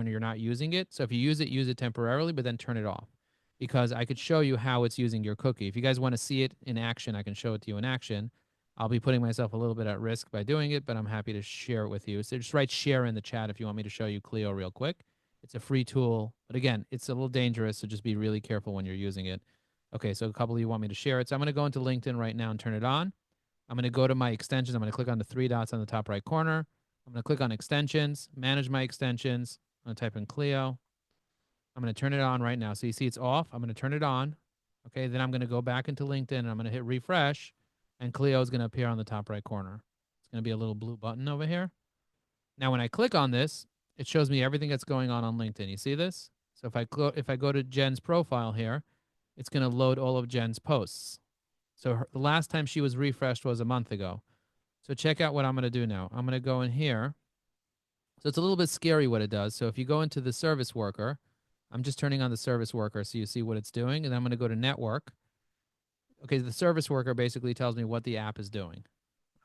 you're not using it. So if you use it temporarily, but then turn it off. because I could show you how it's using your cookie. If you guys want to see it in action, I can show it to you in action. I'll be putting myself a little bit at risk by doing it, but I'm happy to share it with you. So just write share in the chat if you want me to show you Clio real quick. It's a free tool, but again, it's a little dangerous, so just be really careful when you're using it. Okay, so a couple of you want me to share it. So I'm going to go into LinkedIn right now and turn it on. I'm going to go to my extensions. I'm going to click on the three dots on the top right corner. I'm going to click on extensions, manage my extensions. I'm going to type in Clio. I'm going to turn it on right now. So you see it's off. I'm going to turn it on. Okay, then I'm going to go back into LinkedIn and I'm going to hit refresh, and Clio is going to appear on the top right corner. It's going to be a little blue button over here. Now, when I click on this, it shows me everything that's going on LinkedIn. You see this? So if I go to Jen's profile here, it's going to load all of Jen's posts. So the last time she was refreshed was a month ago. So check out what I'm going to do now. I'm going to go in here. So it's a little bit scary what it does. So if you go into the service worker, I'm just turning on the service worker so you see what it's doing. And then I'm going to go to network. Okay, the service worker basically tells me what the app is doing.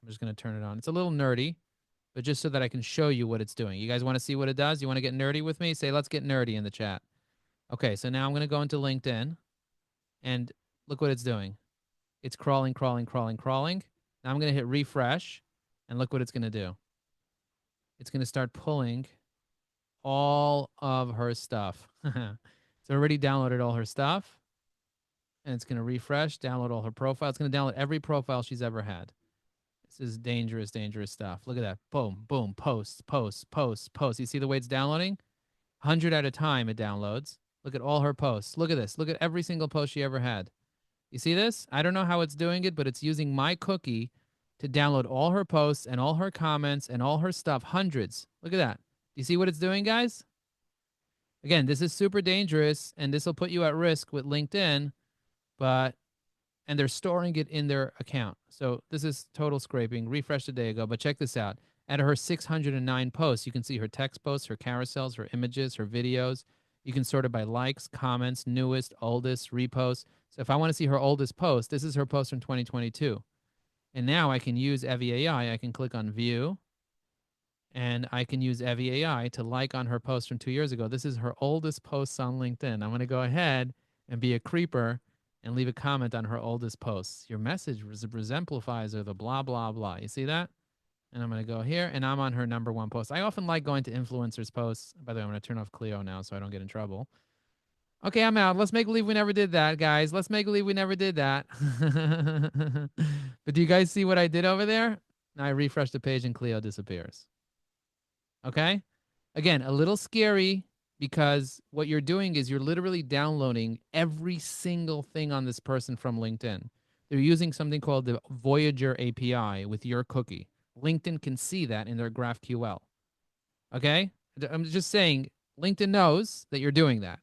I'm just going to turn it on. It's a little nerdy, but just so that I can show you what it's doing. You guys want to see what it does? You want to get nerdy with me? Say, let's get nerdy in the chat. Okay, so now I'm going to go into LinkedIn, and look what it's doing. It's crawling, crawling, crawling, crawling. Now I'm going to hit refresh, and look what it's going to do. It's going to start pulling all of her stuff. It's already downloaded all her stuff, and it's going to refresh, download all her profile. It's going to download every profile she's ever had. This is dangerous, dangerous stuff. Look at that. Boom, boom, post, post, post, post. You see the way it's downloading? 100 at a time it downloads. Look at all her posts. Look at this. Look at every single post she ever had. You see this? I don't know how it's doing it, but it's using my cookie to download all her posts and all her comments and all her stuff. Hundreds. Look at that. Do you see what it's doing, guys? Again, this is super dangerous, and this will put you at risk with LinkedIn, and they're storing it in their account. So this is total scraping. Refreshed a day ago, but check this out. Out of her 609 posts, you can see her text posts, her carousels, her images, her videos. You can sort it by likes, comments, newest, oldest, reposts. So if I want to see her oldest post, this is her post from 2022. And now I can use Evie AI. I can click on view, and I can use Evie AI to like on her post from 2 years ago. This is her oldest posts on LinkedIn. I'm going to go ahead and be a creeper and leave a comment on her oldest posts. Your message exemplifies or the blah, blah, blah. You see that? And I'm going to go here, and I'm on her #1 post. I often like going to influencers' posts. By the way, I'm going to turn off Clio now so I don't get in trouble. Okay, I'm out. Let's make believe we never did that, guys. Let's make believe we never did that. But do you guys see what I did over there? Now I refresh the page and Clio disappears. Okay? Again, a little scary because what you're doing is you're literally downloading every single thing on this person from LinkedIn. They're using something called the Voyager API with your cookie. LinkedIn can see that in their GraphQL. Okay? I'm just saying, LinkedIn knows that you're doing that.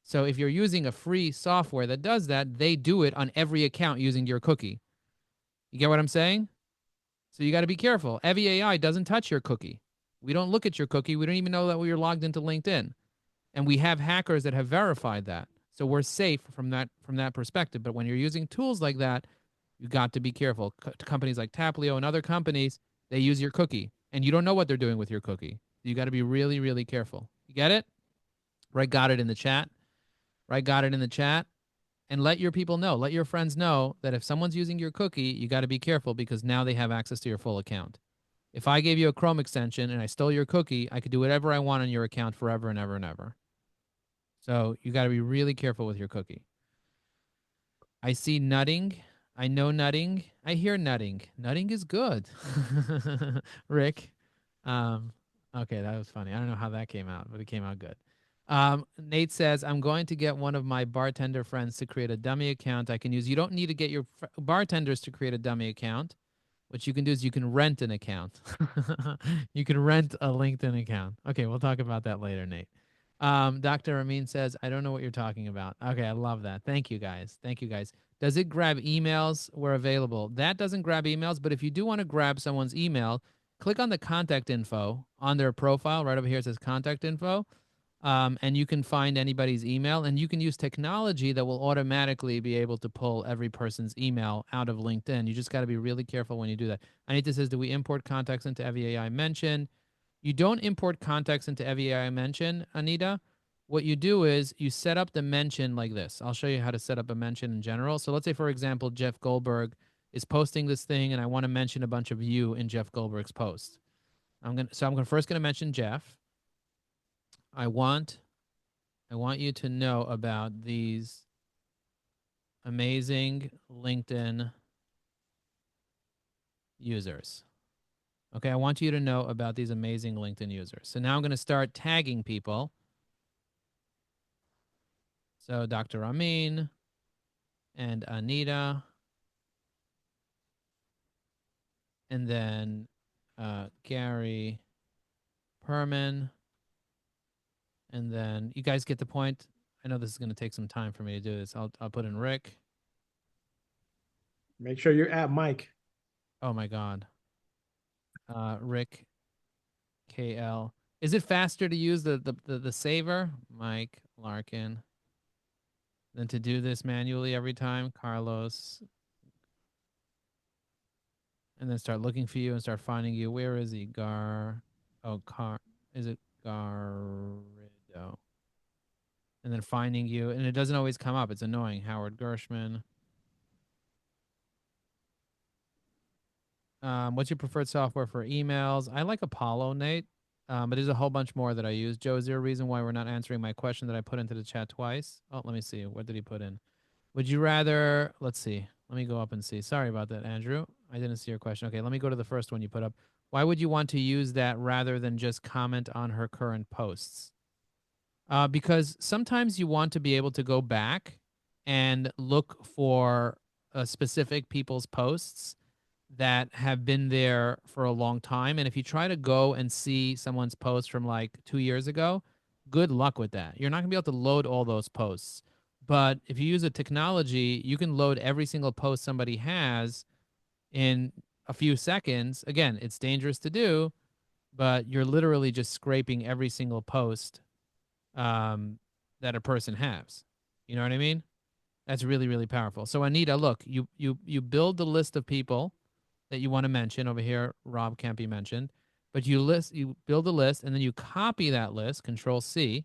So if you're using a free software that does that, they do it on every account using your cookie. You get what I'm saying? So you got to be careful. Evie AI doesn't touch your cookie. We don't look at your cookie. We don't even know that we are logged into LinkedIn. And we have hackers that have verified that. So we're safe from that perspective. But when you're using tools like that, you got to be careful. Companies like Taplio and other companies, they use your cookie. And you don't know what they're doing with your cookie. You got to be really, really careful. You get it? Right, got it in the chat. Right, got it in the chat. And let your people know, let your friends know that if someone's using your cookie, you got to be careful because now they have access to your full account. If I gave you a Chrome extension and I stole your cookie, I could do whatever I want on your account forever and ever and ever. So you got to be really careful with your cookie. I see nutting. I know nutting. I hear nutting. Nutting is good. Rick. Okay, that was funny. I don't know how that came out, but it came out good. Nate says, I'm going to get one of my bartender friends to create a dummy account I can use. You don't need to get your bartenders to create a dummy account. What you can do is you can rent an account. You can rent a LinkedIn account. Okay, we'll talk about that later, Nate. Dr. Amin says, I don't know what you're talking about. Okay, I love that. Thank you, guys. Thank you, guys. Does it grab emails where available? That doesn't grab emails, but if you do want to grab someone's email, click on the contact info on their profile. Right over here it says contact info. And you can find anybody's email, and you can use technology that will automatically be able to pull every person's email out of LinkedIn. You just got to be really careful when you do that. Anita says, do we import contacts into Evie AI Mention? You don't import contacts into Evie AI Mention, Anita. what you do is you set up the mention like this. I'll show you how to set up a mention in general. So let's say, for example, Jeff Goldberg is posting this thing, and I want to mention a bunch of you in Jeff Goldberg's post. I'm first gonna mention Jeff. I want you to know about these amazing LinkedIn users. Okay, I want you to know about these amazing LinkedIn users. So now I'm going to start tagging people. So Dr. Amin and Anita, and then Gary Perman, and then you guys get the point. I know this is going to take some time for me to do this. I'll put in Rick. Make sure you add Mike. Oh my God. Rick KL. Is it faster to use the saver, Mike Larkin, than to do this manually every time, Carlos? And then start looking for you and start finding you. Where is he? Is it Garrido? And then finding you, and it doesn't always come up. It's annoying. Howard Gershman. What's your preferred software for emails? I like Apollo, Nate, but there's a whole bunch more that I use. Joe, is there a reason why we're not answering my question that I put into the chat twice? Oh, let me see. What did he put in? Would you rather, let's see. Let me go up and see. Sorry about that, Andrew. I didn't see your question. Okay, let me go to the first one you put up. Why would you want to use that rather than just comment on her current posts? Because sometimes you want to be able to go back and look for specific people's posts that have been there for a long time. And if you try to go and see someone's post from like 2 years ago, good luck with that. You're not gonna be able to load all those posts. But if you use a technology, you can load every single post somebody has in a few seconds. Again, it's dangerous to do, but you're literally just scraping every single post that a person has. You know what I mean? That's really, really powerful. So Anita, look, you build the list of people that you want to mention over here. Rob can't be mentioned, but you build a list, and then you copy that list, Control C,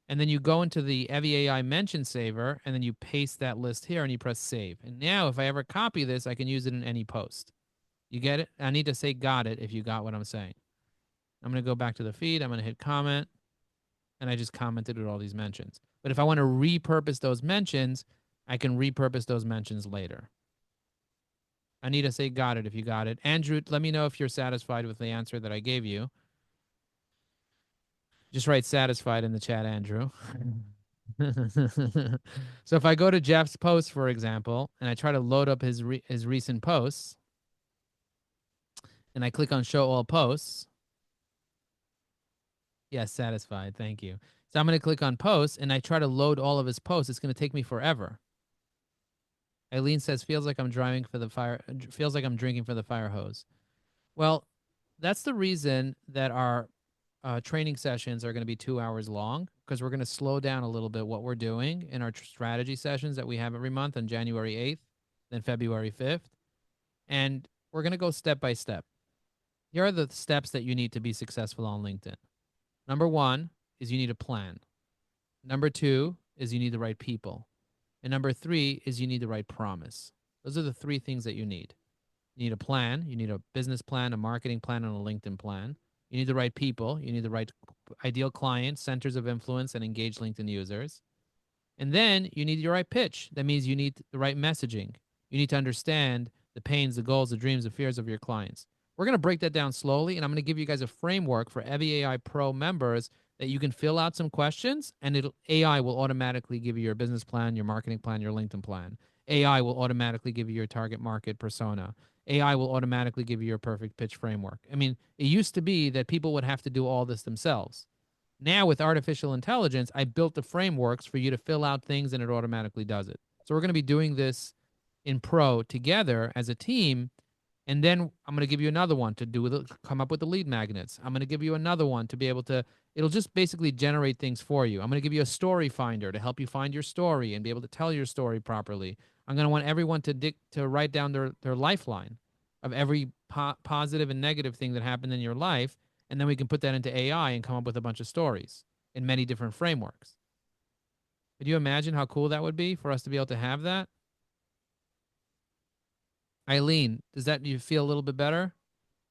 and then you go into the Evie AI mention saver, and then you paste that list here, and you press save. And now, if I ever copy this, I can use it in any post. You get it? I need to say got it if you got what I'm saying. I'm going to go back to the feed. I'm going to hit comment, and I just commented with all these mentions. But if I want to repurpose those mentions, I can repurpose those mentions later. Anita, say got it if you got it. Andrew, let me know if you're satisfied with the answer that I gave you. Just write satisfied in the chat, Andrew. So if I go to Jeff's post, for example, and I try to load up his recent posts, and I click on show all posts. Yes, satisfied. Thank you. So I'm going to click on posts, and I try to load all of his posts. It's going to take me forever. Eileen says, feels like I'm drinking for the fire hose. Well, that's the reason that our training sessions are going to be 2 hours long, because we're going to slow down a little bit what we're doing in our strategy sessions that we have every month on January 8th, then February 5th. And we're going to go step by step. Here are the steps that you need to be successful on LinkedIn. Number 1 is you need a plan. Number 2 is you need the right people. And number 3 is you need the right promise. Those are the 3 things that you need. You need a plan. You need a business plan, a marketing plan, and a LinkedIn plan. You need the right people. You need the right ideal clients, centers of influence, and engaged LinkedIn users. And then you need your right pitch. That means you need the right messaging. You need to understand the pains, the goals, the dreams, the fears of your clients. We're going to break that down slowly, and I'm going to give you guys a framework for Evie AI Pro members that you can fill out some questions, and AI will automatically give you your business plan, your marketing plan, your LinkedIn plan. AI will automatically give you your target market persona. AI will automatically give you your perfect pitch framework. I mean, it used to be that people would have to do all this themselves. Now with artificial intelligence, I built the frameworks for you to fill out things, and it automatically does it. So we're going to be doing this in Pro together as a team. And then I'm going to give you another one to come up with the lead magnets. I'm going to give you another one to be able to, it'll just basically generate things for you. I'm going to give you a story finder to help you find your story and be able to tell your story properly. I'm going to want everyone to write down their lifeline of every positive and negative thing that happened in your life. And then we can put that into AI and come up with a bunch of stories. in many different frameworks. Could you imagine how cool that would be for us to be able to have that? Eileen, does that you feel a little bit better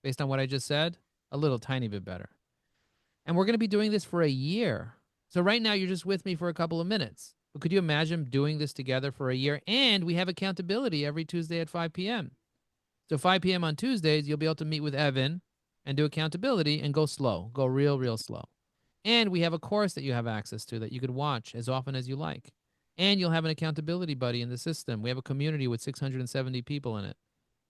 based on what I just said? A little tiny bit better. And we're going to be doing this for a year. So right now you're just with me for a couple of minutes. But could you imagine doing this together for a year? And we have accountability every Tuesday at 5 p.m. So 5 p.m. on Tuesdays, you'll be able to meet with Evan and do accountability and go slow, go real, real slow. And we have a course that you have access to that you could watch as often as you like. And you'll have an accountability buddy in the system. We have a community with 670 people in it.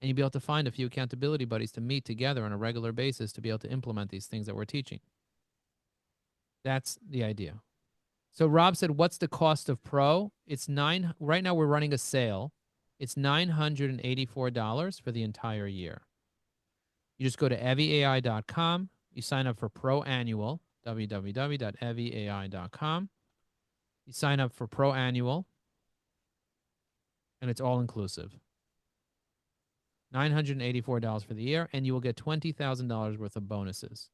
And you'll be able to find a few accountability buddies to meet together on a regular basis to be able to implement these things that we're teaching. That's the idea. So Rob said, what's the cost of Pro? It's right now we're running a sale. It's $984 for the entire year. You just go to eviai.com. You sign up for Pro Annual, www.eviai.com. You sign up for Pro Annual, and it's all inclusive. $984 for the year, and you will get $20,000 worth of bonuses.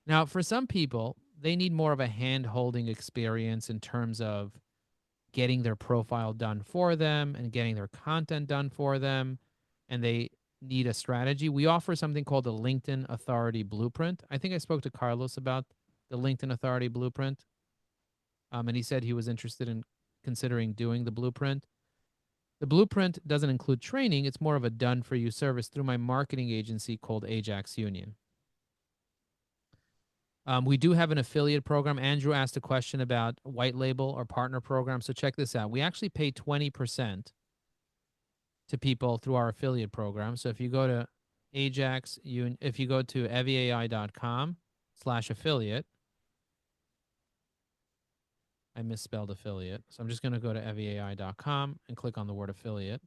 Now, for some people, they need more of a hand-holding experience in terms of getting their profile done for them and getting their content done for them, and they need a strategy. We offer something called the LinkedIn Authority Blueprint. I think I spoke to Carlos about the LinkedIn Authority Blueprint, and he said he was interested in considering doing the blueprint. The blueprint doesn't include training. It's more of a done-for-you service through my marketing agency called Ajax Union. We do have an affiliate program. Andrew asked a question about white label or partner program. So check this out. We actually pay 20% to people through our affiliate program. So if you go to if you go to eviai.com/affiliate, I misspelled affiliate. So I'm just going to go to eviai.com and click on the word affiliate.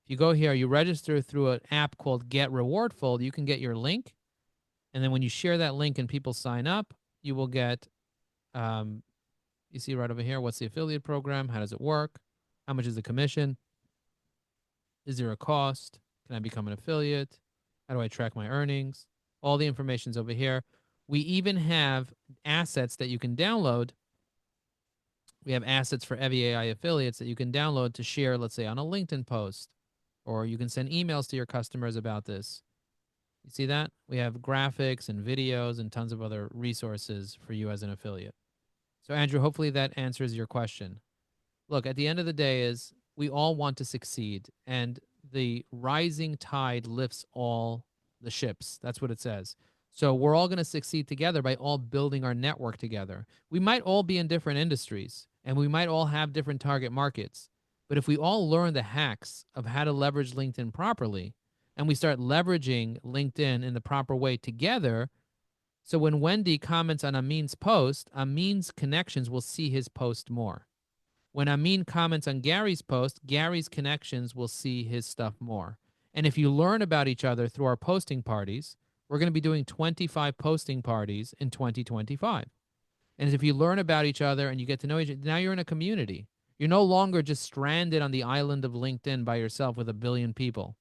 If you go here, you register through an app called Get Rewardful. You can get your link. And then when you share that link and people sign up, you will get, you see right over here, what's the affiliate program? How does it work? How much is the commission? Is there a cost? Can I become an affiliate? How do I track my earnings? All the information's over here. We even have assets that you can download. We have assets for EviAI affiliates that you can download to share, let's say, on a LinkedIn post, or you can send emails to your customers about this. You see that? We have graphics and videos and tons of other resources for you as an affiliate. So Andrew, hopefully that answers your question. Look, at the end of the day is we all want to succeed, and the rising tide lifts all the ships. That's what it says. So we're all going to succeed together by all building our network together. We might all be in different industries, and we might all have different target markets. But if we all learn the hacks of how to leverage LinkedIn properly, and we start leveraging LinkedIn in the proper way together, so when Wendy comments on Amin's post, Amin's connections will see his post more. When Amin comments on Gary's post, Gary's connections will see his stuff more. And if you learn about each other through our posting parties, we're going to be doing 25 posting parties in 2025. And if you learn about each other and you get to know each other, now you're in a community. You're no longer just stranded on the island of LinkedIn by yourself with 1 billion people.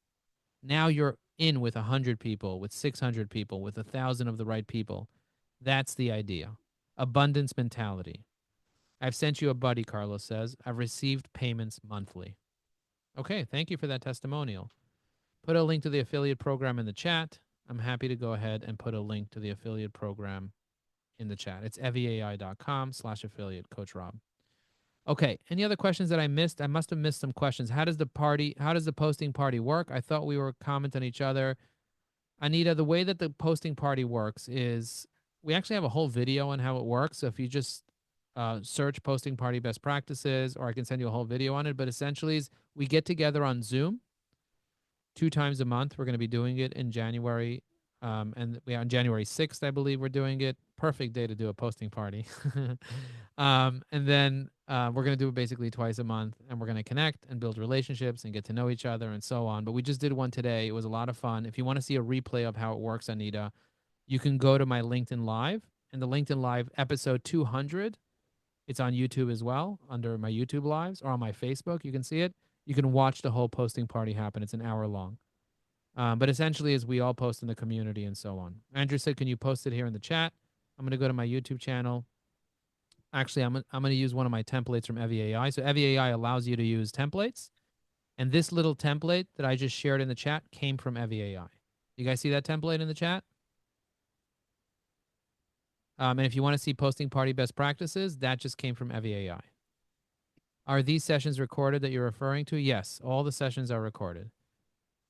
Now you're in with 100 people, with 600 people, with 1,000 of the right people. That's the idea. Abundance mentality. I've sent you a buddy, Carlos says. I've received payments monthly. Okay, thank you for that testimonial. Put a link to the affiliate program in the chat. I'm happy to go ahead and put a link to the affiliate program in the chat. It's eviai.com/affiliate, Coach Rob. Okay, any other questions that I missed? I must have missed some questions. How does the posting party work? I thought we were commenting on each other. Anita, the way that the posting party works is we actually have a whole video on how it works. So if you just search posting party best practices, or I can send you a whole video on it. But essentially is we get together on Zoom 2 times a month. We're going to be doing it in January. And on January 6th, I believe we're doing it. Perfect day to do a posting party. And then we're going to do it basically twice a month, and we're going to connect and build relationships and get to know each other and so on. But we just did one today. It was a lot of fun. If you want to see a replay of how it works, Anita, you can go to my LinkedIn Live, and the LinkedIn Live episode 200, it's on YouTube as well, under my YouTube Lives, or on my Facebook. You can see it. You can watch the whole posting party happen. It's an hour long. But essentially, as we all post in the community and so on. Andrew said, can you post it here in the chat? I'm going to go to my YouTube channel. Actually, I'm going to use one of my templates from Evie AI. So Evie AI allows you to use templates. And this little template that I just shared in the chat came from Evie AI. You guys see that template in the chat? And if you want to see posting party best practices, that just came from Evie AI. Are these sessions recorded that you're referring to? Yes, all the sessions are recorded.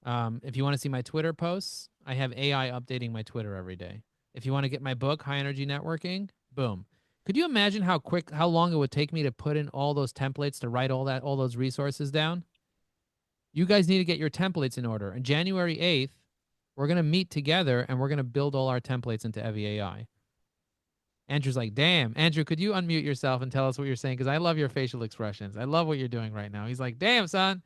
If you want to see my Twitter posts, I have AI updating my Twitter every day. If you want to get my book, High Energy Networking, boom. Could you imagine how long it would take me to put in all those templates to write all those resources down? You guys need to get your templates in order. On January 8th, we're going to meet together and we're going to build all our templates into Evie AI. Andrew's like, damn. Andrew, could you unmute yourself and tell us what you're saying? Because I love your facial expressions. I love what you're doing right now. He's like, damn, son.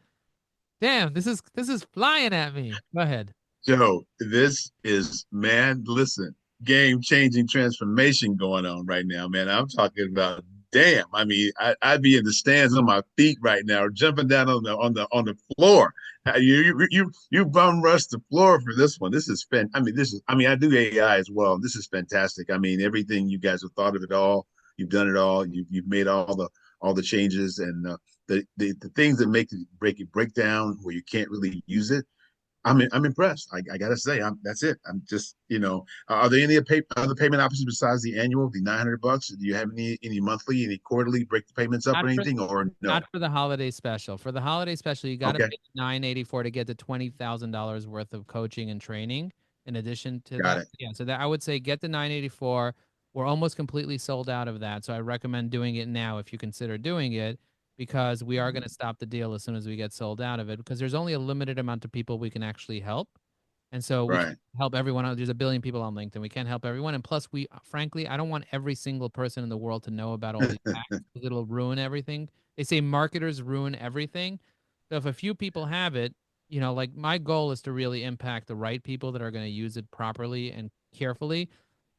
Damn, this is flying at me. Go ahead. Joe, this is, man, listen, game-changing transformation going on right now, man. I'm talking about, damn. I mean, I'd be in the stands on my feet right now, jumping down on the floor. You bum rush the floor for this one. This is I do AI as well. This is fantastic. I mean, everything you guys have thought of it all. You've done it all. You've made all the changes, and the things that break down where you can't really use it. I'm impressed. I gotta say, that's it. I'm just, are there any other payment options besides the annual, the $900? Do you have any monthly, any quarterly, break the payments up or anything, or no? Not for the holiday special. For the holiday special, you got to Okay. pay $984 to get the $20,000 worth of coaching and training. In addition to Got that, it. yeah. So that I would say get the $984. We're almost completely sold out of that, so I recommend doing it now if you consider doing it, because we are going to stop the deal as soon as we get sold out of it, because there's only a limited amount of people we can actually help. And so we Right. can't help everyone out. There's a billion people on LinkedIn. We can't help everyone. And plus, frankly, I don't want every single person in the world to know about all these hacks, because it'll ruin everything. They say marketers ruin everything. So if a few people have it, like my goal is to really impact the right people that are going to use it properly and carefully.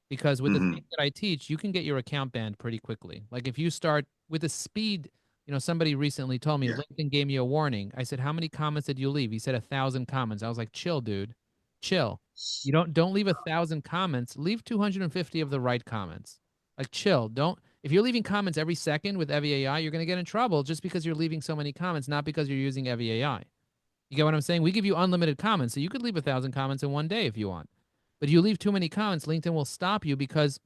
Because with the things that I teach, you can get your account banned pretty quickly. Like if you start with the speed, somebody recently told me, Yeah. LinkedIn gave me a warning. I said, how many comments did you leave? He said 1,000 comments. I was like, chill, dude. Chill. You don't leave 1,000 comments. Leave 250 of the right comments. Like chill. If you're leaving comments every second with Evie AI, you're going to get in trouble just because you're leaving so many comments, not because you're using Evie AI. You get what I'm saying? We give you unlimited comments, so you could leave 1,000 comments in one day if you want. But you leave too many comments, LinkedIn will stop you, because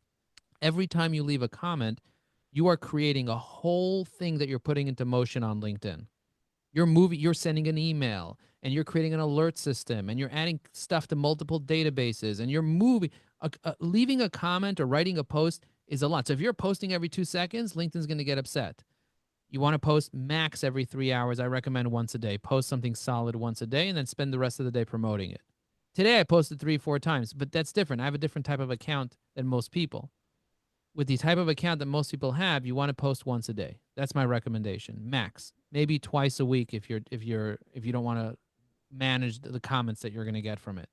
every time you leave a comment, you are creating a whole thing that you're putting into motion on LinkedIn. You're sending an email, and you're creating an alert system, and you're adding stuff to multiple databases, and you're leaving a comment or writing a post is a lot. So if you're posting every 2 seconds, LinkedIn's going to get upset. You want to post max every 3 hours. I recommend once a day. Post something solid once a day, and then spend the rest of the day promoting it. Today I posted 3-4 times, but that's different. I have a different type of account than most people. With the type of account that most people have, you want to post once a day. That's my recommendation, max. Maybe twice a week if you don't want to manage the comments that you're going to get from it.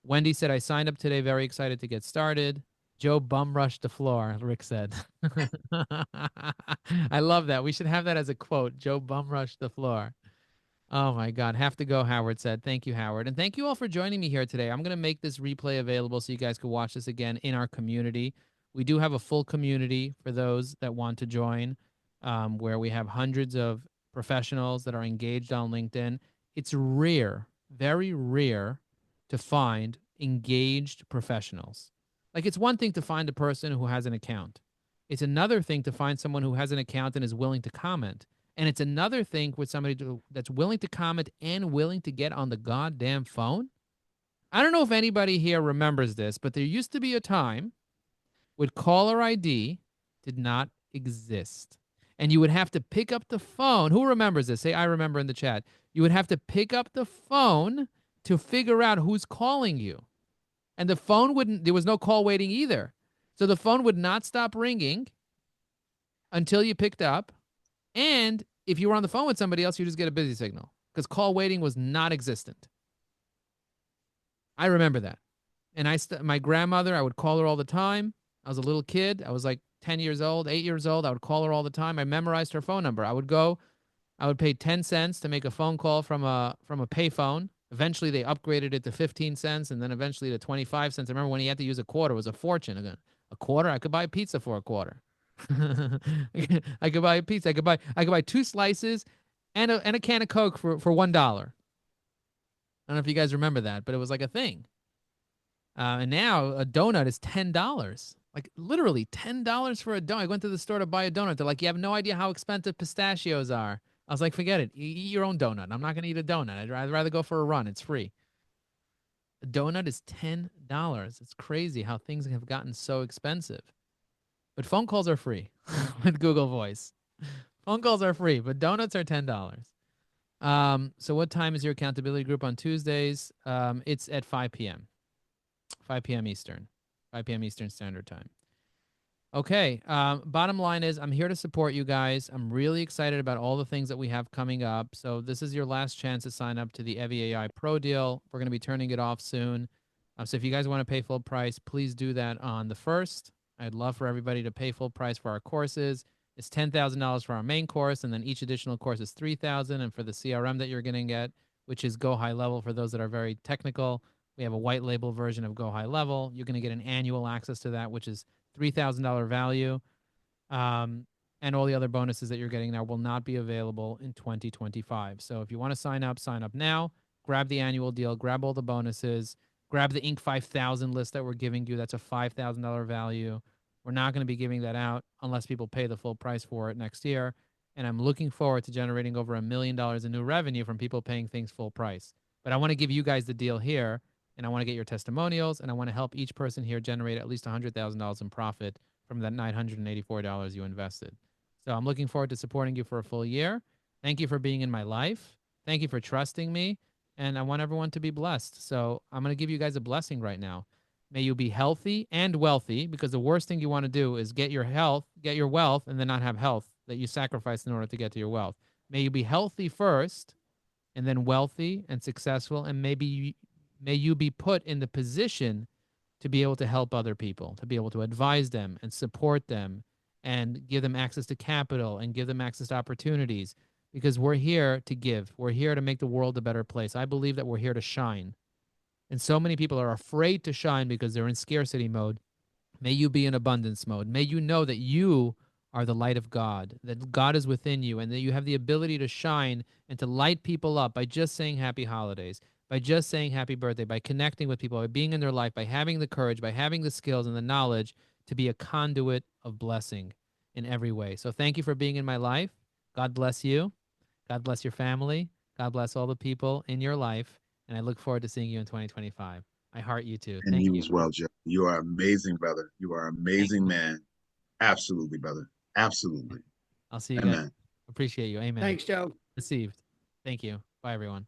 Wendy said, I signed up today, very excited to get started. Joe bum rushed the floor, Rick said. I love that. We should have that as a quote. Joe bum rushed the floor. Oh my God. Have to go, Howard said. Thank you, Howard. And thank you all for joining me here today. I'm going to make this replay available so you guys can watch this again in our community. We do have a full community for those that want to join, where we have hundreds of professionals that are engaged on LinkedIn. It's rare, very rare, to find engaged professionals. Like, it's one thing to find a person who has an account. It's another thing to find someone who has an account and is willing to comment. And it's another thing with somebody that's willing to comment and willing to get on the goddamn phone. I don't know if anybody here remembers this, but there used to be a time when caller ID did not exist. And you would have to pick up the phone. Who remembers this? Say, I remember in the chat. You would have to pick up the phone to figure out who's calling you. And the phone there was no call waiting either. So the phone would not stop ringing until you picked up. And if you were on the phone with somebody else, you just get a busy signal, because call waiting was not existent. I remember that. And my grandmother, I would call her all the time. I was a little kid. I was like 10 years old, 8 years old. I would call her all the time. I memorized her phone number. I would pay 10 cents to make a phone call from a payphone. Eventually, they upgraded it to 15 cents, and then eventually to 25 cents. I remember when you had to use a quarter, it was a fortune. A quarter? I could buy a pizza for a quarter. I could buy a pizza. I could buy 2 slices and a can of Coke for $1. I don't know if you guys remember that, but it was like a thing. And now a donut is $10. Like literally $10 for a donut. I went to the store to buy a donut. They're like, you have no idea how expensive pistachios are. I was like, forget it. Eat your own donut. I'm not going to eat a donut. I'd rather go for a run. It's free. A donut is $10. It's crazy how things have gotten so expensive. But phone calls are free with Google Voice. Phone calls are free, but donuts are $10. So what time is your accountability group on Tuesdays? It's at 5 p.m. 5 p.m. Eastern. 5 p.m. Eastern Standard Time. Okay. Bottom line is I'm here to support you guys. I'm really excited about all the things that we have coming up. So this is your last chance to sign up to the Evie AI Pro deal. We're going to be turning it off soon. So if you guys want to pay full price, please do that on the 1st. I'd love for everybody to pay full price for our courses. It's $10,000 for our main course, and then each additional course is $3,000. And for the CRM that you're going to get, which is Go High Level for those that are very technical, we have a white label version of Go High Level. You're going to get an annual access to that, which is $3,000 value. And all the other bonuses that you're getting now will not be available in 2025. So if you want to sign up now. Grab the annual deal. Grab all the bonuses. Grab the Inc. 5000 list that we're giving you. That's a $5,000 value. We're not going to be giving that out unless people pay the full price for it next year. And I'm looking forward to generating over $1 million in new revenue from people paying things full price. But I want to give you guys the deal here, and I want to get your testimonials, and I want to help each person here generate at least $100,000 in profit from that $984 you invested. So I'm looking forward to supporting you for a full year. Thank you for being in my life. Thank you for trusting me. And I want everyone to be blessed. So I'm going to give you guys a blessing right now. May you be healthy and wealthy, because the worst thing you want to do is get your health, get your wealth, and then not have health that you sacrificed in order to get to your wealth. May you be healthy first, and then wealthy and successful, and may you be put in the position to be able to help other people, to be able to advise them and support them and give them access to capital and give them access to opportunities, because we're here to give. We're here to make the world a better place. I believe that we're here to shine. And so many people are afraid to shine because they're in scarcity mode. May you be in abundance mode. May you know that you are the light of God, that God is within you, and that you have the ability to shine and to light people up by just saying happy holidays, by just saying happy birthday, by connecting with people, by being in their life, by having the courage, by having the skills and the knowledge to be a conduit of blessing in every way. So thank you for being in my life. God bless you. God bless your family. God bless all the people in your life. And I look forward to seeing you in 2025. I heart you too. And Thank you you. as well, Joe. You are amazing, brother. You are amazing, man. Absolutely, brother. Absolutely. I'll see you Amen. guys. Appreciate you. Amen. Thanks, Joe. Received. Thank you. Bye, everyone.